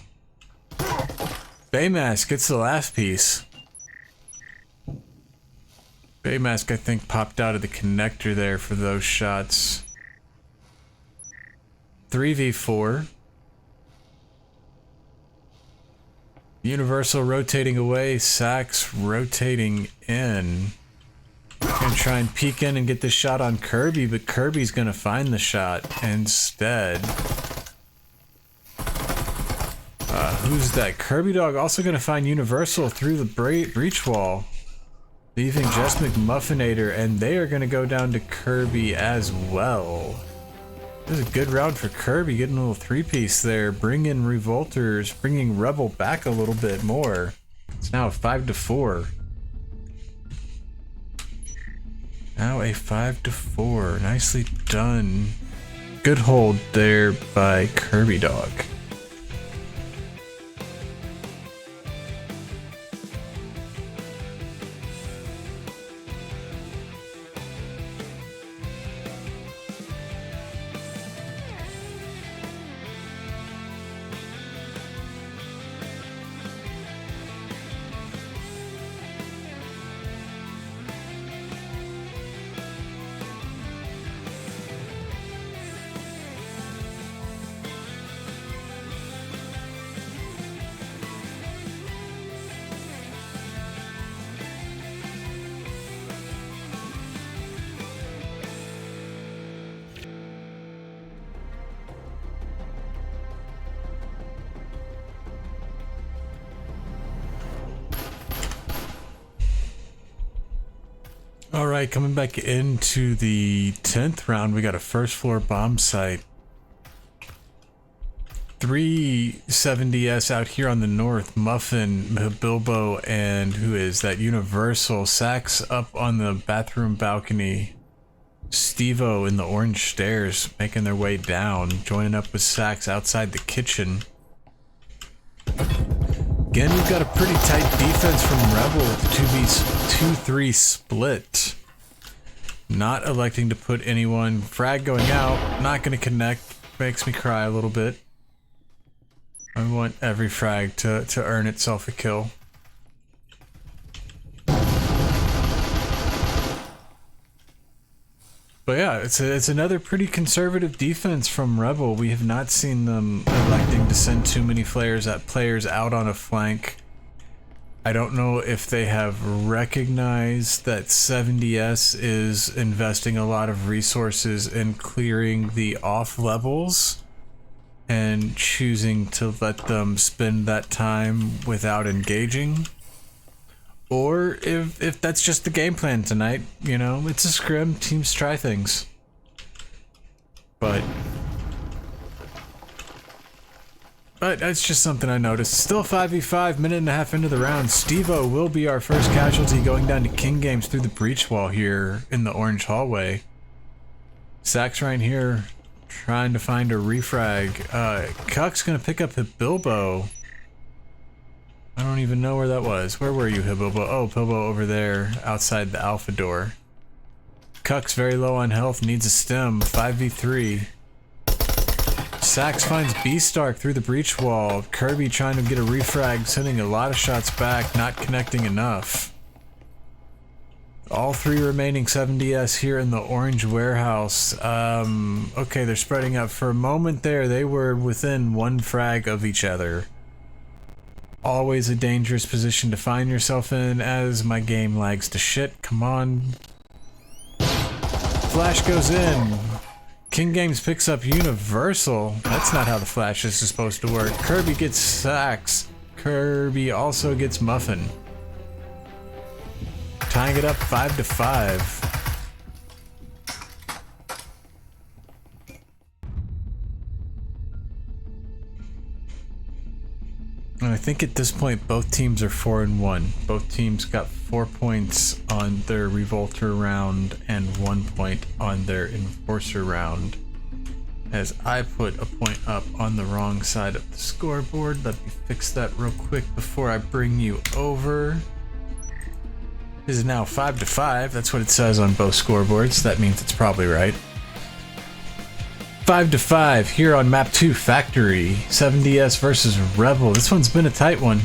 Baymask gets the last piece. Baymask, I think, popped out of the connector there for those shots. 3v4. Universal rotating away, Sax rotating in. Gonna try and peek in and get this shot on Kirby, but Kirby's gonna find the shot instead. Who's that? Kirby Dog also gonna find Universal through the breach wall, leaving just McMuffinator, and they are gonna go down to Kirby as well. This is a good round for Kirby, getting a little 3-piece there, bringing Revolters, bringing Rebel back a little bit more. It's now a 5-4. Now a 5-4. Nicely done. Good hold there by Kirby Dog. All right, coming back into the 10th round, we got a first floor bomb site. 3 70s out here on the north. Muffin, Bilbo, and who is that? Universal. Sax up on the bathroom balcony. Steve-O in the orange stairs making their way down, joining up with Sax outside the kitchen. Again, we've got a pretty tight defense from Rebel with the 2v2-3 split. Not electing to put anyone. Frag going out, not going to connect. Makes me cry a little bit. I want every frag to earn itself a kill. But yeah, it's another pretty conservative defense from Rebel. We have not seen them electing to send too many players out on a flank. I don't know if they have recognized that 70S is investing a lot of resources in clearing the off levels and choosing to let them spend that time without engaging. Or if that's just the game plan tonight, you know, it's a scrim, teams try things. But that's just something I noticed. Still 5v5, minute and a half into the round. Steve-O will be our first casualty going down to King Games through the breach wall here in the orange hallway. Sax right here, trying to find a refrag. Cuck's gonna pick up Bilbo. I don't even know where that was. Where were you, Hibilbo? Oh, Bilbo over there, outside the alpha door. Cuck's very low on health, needs a stem. 5v3. Sax finds Beastark through the breach wall. Kirby trying to get a refrag, sending a lot of shots back, not connecting enough. All 3 remaining 70s here in the orange warehouse. Okay, they're spreading out. For a moment there, they were within 1 frag of each other. Always a dangerous position to find yourself in as my game lags to shit. Come on. Flash goes in. King Games picks up Universal. That's not how the flash is supposed to work. Kirby gets Sax. Kirby also gets Muffin. Tying it up 5-5. And I think at this point both teams are 4-1. Both teams got 4 points on their Revolter round and 1 point on their Enforcer round. As I put a point up on the wrong side of the scoreboard. Let me fix that real quick before I bring you over. This is now 5-5. That's what it says on both scoreboards. That means it's probably right. 5-5 here on map 2 Factory. 70S versus Rebel. This one's been a tight one.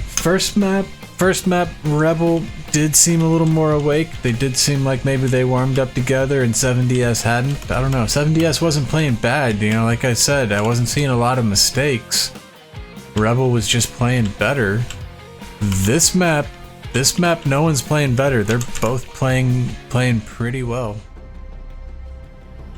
First map Rebel did seem a little more awake. They did seem like maybe they warmed up together and 70S hadn't. I don't know. 70S wasn't playing bad, you know, like I said, I wasn't seeing a lot of mistakes. Rebel was just playing better. This map no one's playing better. They're both playing pretty well.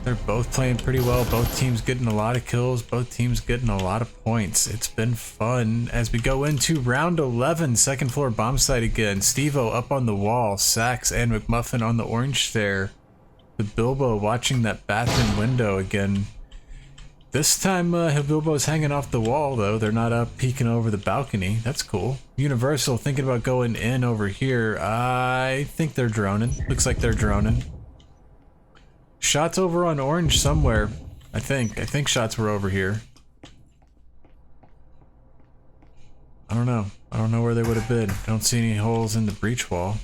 They're both playing pretty well. Both teams getting a lot of kills. Both teams getting a lot of points. It's been fun as we go into round 11, second floor bomb site again. Steve-O up on the wall. Sax and McMuffin on the orange stair. The Bilbo watching that bathroom window again. This time, Bilbo's hanging off the wall though. They're not up peeking over the balcony. That's cool. Universal thinking about going in over here. I think they're droning. Looks like they're droning. Shots over on orange somewhere. I think shots were over here. I don't know where they would have been. Don't see any holes in the breach wall.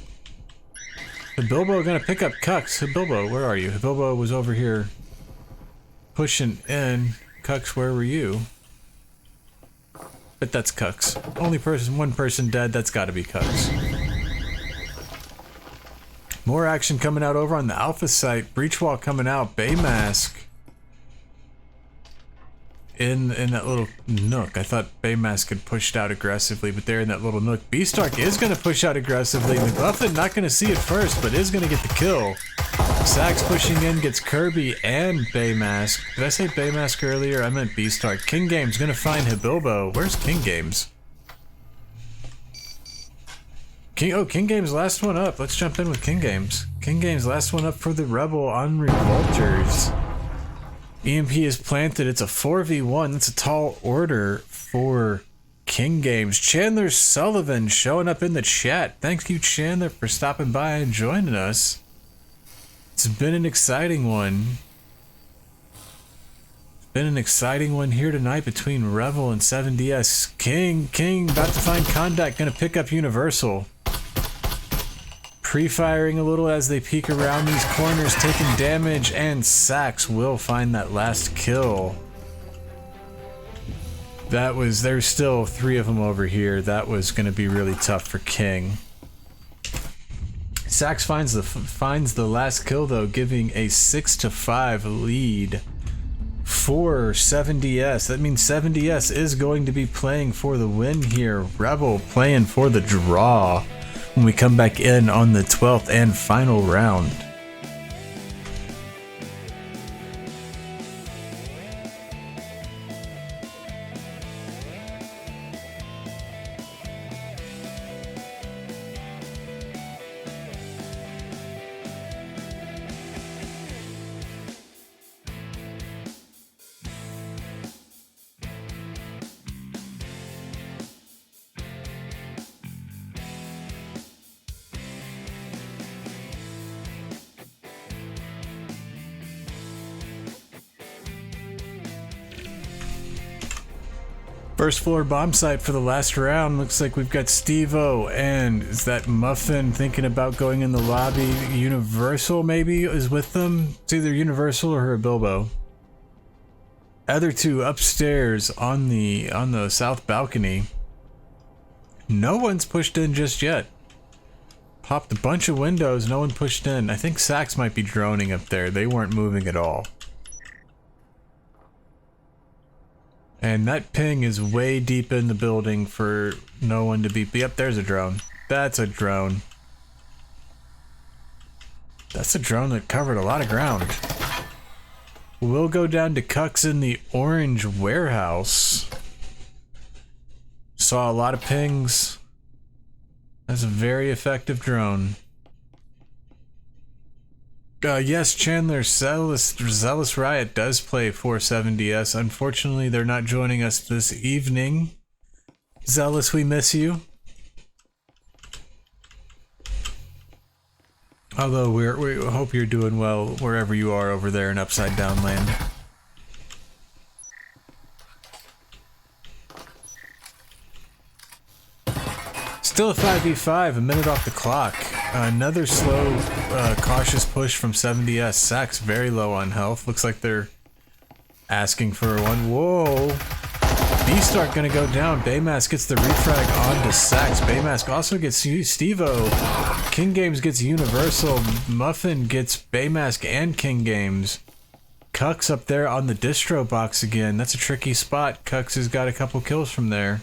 Bilbo gonna pick up Cucks. Bilbo, where are you? Bilbo was over here pushing in. Cucks, where were you? But that's Cucks. One person dead. That's gotta be Cucks. More action coming out over on the Alpha site. Breach wall coming out. Baymask in that little nook. I thought Baymask had pushed out aggressively, but they're in that little nook. Beastark is going to push out aggressively. McMuffin not going to see it first, but is going to get the kill. Sax pushing in, gets Kirby and Baymask. Did I say Baymask earlier? I meant Beastark. King Games going to find Hibilbo. Where's King Games? King Games last one up. Let's jump in with King Games. King Games last one up for the Rebel on Revolters. EMP is planted. It's a 4v1. That's a tall order for King Games. Chandler Sullivan showing up in the chat. Thank you, Chandler, for stopping by and joining us. It's been an exciting one. Been an exciting one here tonight between Revel and 7DS. King, about to find contact, gonna pick up Universal. Pre-firing a little as they peek around these corners, taking damage, and Sax will find that last kill. There's still 3 of them over here. That was gonna be really tough for King. Sax finds the last kill though, giving a 6-5 lead for 7DS. That means 7DS is going to be playing for the win here. Rebel playing for the draw when we come back in on the 12th and final round. First floor bomb site for the last round. Looks like we've got Steve-O and is that Muffin thinking about going in the lobby. Universal maybe is with them. It's either Universal or her Bilbo. Other 2 upstairs on the south balcony. No one's pushed in just yet. Popped a bunch of windows, no one pushed in. I think Sax might be droning up there. They weren't moving at all. And that ping is way deep in the building for no one to be... Yep, there's a drone. That's a drone. That's a drone that covered a lot of ground. We'll go down to Cucks in the orange warehouse. Saw a lot of pings. That's a very effective drone. Yes, Chandler, Zealous Riot does play for 7DS. Unfortunately, they're not joining us this evening. Zealous, we miss you. Although we hope you're doing well wherever you are over there in Upside Down Land. Still a 5v5, a minute off the clock. Another slow, cautious push from 7DS. Sax very low on health. Looks like they're asking for one. Whoa! Beastart gonna go down. Baymask gets the refrag onto Sax. Baymask also gets Steve-O. King Games gets Universal. Muffin gets Baymask and King Games. Cucks up there on the distro box again. That's a tricky spot. Cucks has got a couple kills from there.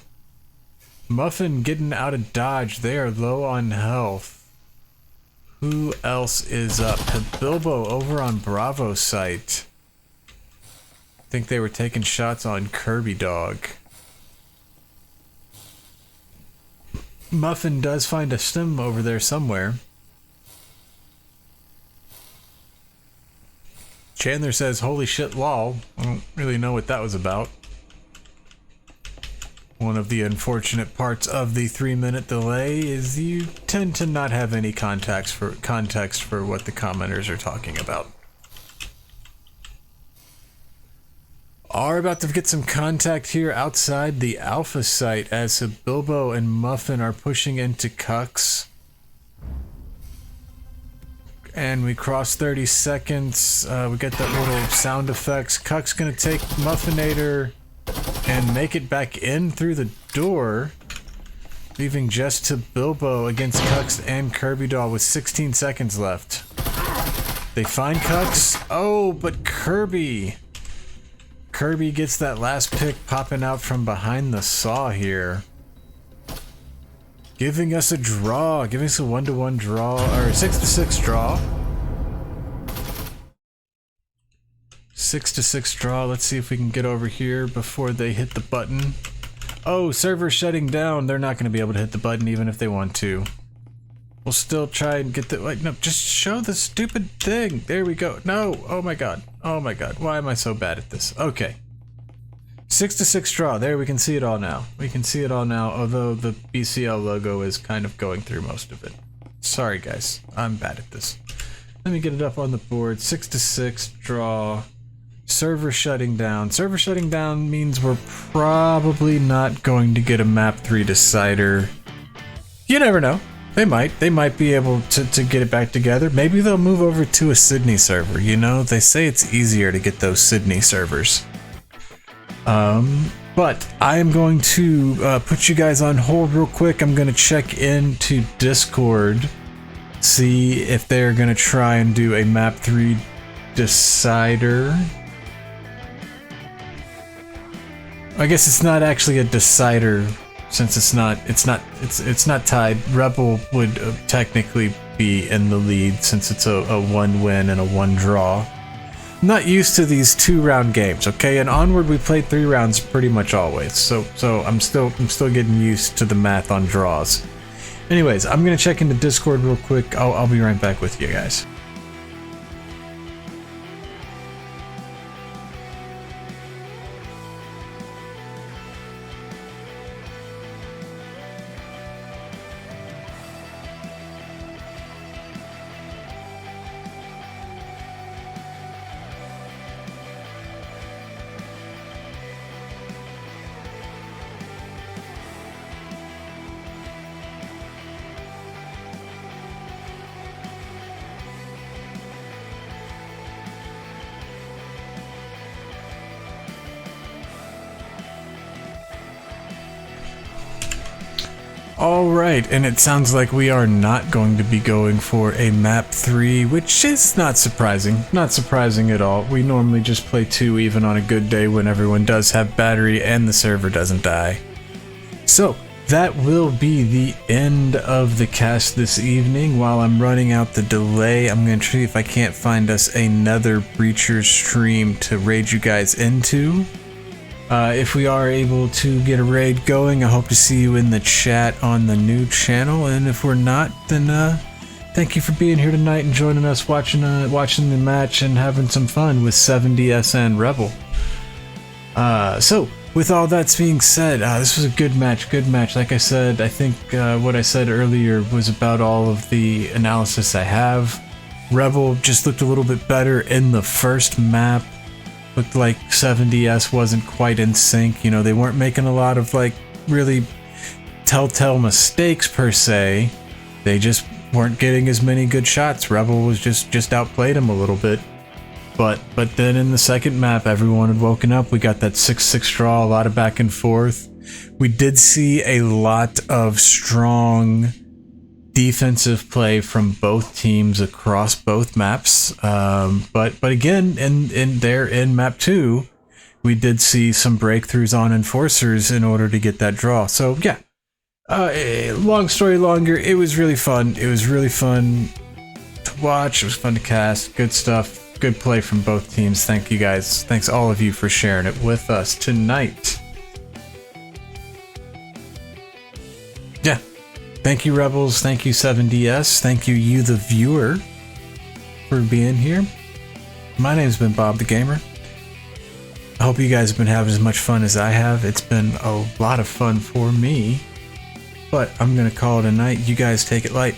Muffin getting out of dodge. They are low on health. Who else is up? Bilbo over on Bravo site. I think they were taking shots on Kirby Dog. Muffin does find a stim over there somewhere. Chandler says, holy shit, lol. I don't really know what that was about. One of the unfortunate parts of the 3-minute delay is you tend to not have any context for what the commenters are talking about. Are about to get some contact here outside the Alpha site as Bilbo and Muffin are pushing into Cucks. And we cross 30 seconds. We get that little sound effects. Cuck's gonna take Muffinator and make it back in through the door, leaving just to Bilbo against Cucks and Kirby Doll with 16 seconds left. They find Cucks. Oh, but Kirby gets that last pick popping out from behind the saw here. Giving us a draw, giving us a 1-to-1 draw, or 6-to-6 draw. 6-to-6 draw. Let's see if we can get over here before they hit the button. Oh, server shutting down. They're not going to be able to hit the button even if they want to. We'll still try and get the, like, no, just show the stupid thing. There we go. No, oh my god. Oh my god, why am I so bad at this? Okay. 6-6 draw, there we can see it all now. We can see it all now, although the BCL logo is kind of going through most of it. Sorry guys, I'm bad at this. Let me get it up on the board. 6-6 draw. Server shutting down. Server shutting down means we're probably not going to get a map 3 decider. You never know. They might be able to get it back together. Maybe they'll move over to a Sydney server, you know? They say it's easier to get those Sydney servers. But I am going to put you guys on hold real quick. I'm going to check into Discord, see if they're going to try and do a map 3 decider. I guess it's not actually a decider, since it's not tied. Rebel would technically be in the lead since it's a 1 win and a 1 draw. I'm not used to these 2-round games, okay? And Onward we played 3 rounds pretty much always. So I'm still getting used to the math on draws. Anyways, I'm gonna check into Discord real quick. I'll be right back with you guys. Alright, and it sounds like we are not going to be going for a map 3, which is not surprising. Not surprising at all. We normally just play 2 even on a good day when everyone does have battery and the server doesn't die. So, that will be the end of the cast this evening. While I'm running out the delay, I'm going to see if I can't find us another Breacher stream to raid you guys into. If we are able to get a raid going, I hope to see you in the chat on the new channel. And if we're not, then thank you for being here tonight and joining us, watching the match and having some fun with 7DS and Rebel. So, with all that being said, this was a good match. Like I said, I think what I said earlier was about all of the analysis I have. Rebel just looked a little bit better in the first map. Looked like 7DS wasn't quite in sync. You know, they weren't making a lot of like really telltale mistakes per se. They just weren't getting as many good shots. Rebel was just outplayed him a little bit. But then in the second map, everyone had woken up. We got that 6-6 draw, a lot of back and forth. We did see a lot of strong defensive play from both teams across both maps, but again in map 2 we did see some breakthroughs on enforcers in order to get that draw. So yeah, long story longer, it was really fun. It was really fun to watch. It was fun to cast. Good stuff, good play from both teams. Thank you guys, thanks all of you for sharing it with us tonight. Yeah, thank you Rebels, thank you 7DS, thank you the viewer for being here. My name's been Bob the Gamer. I hope you guys have been having as much fun as I have. It's been a lot of fun for me, but I'm gonna call it a night. You guys take it light.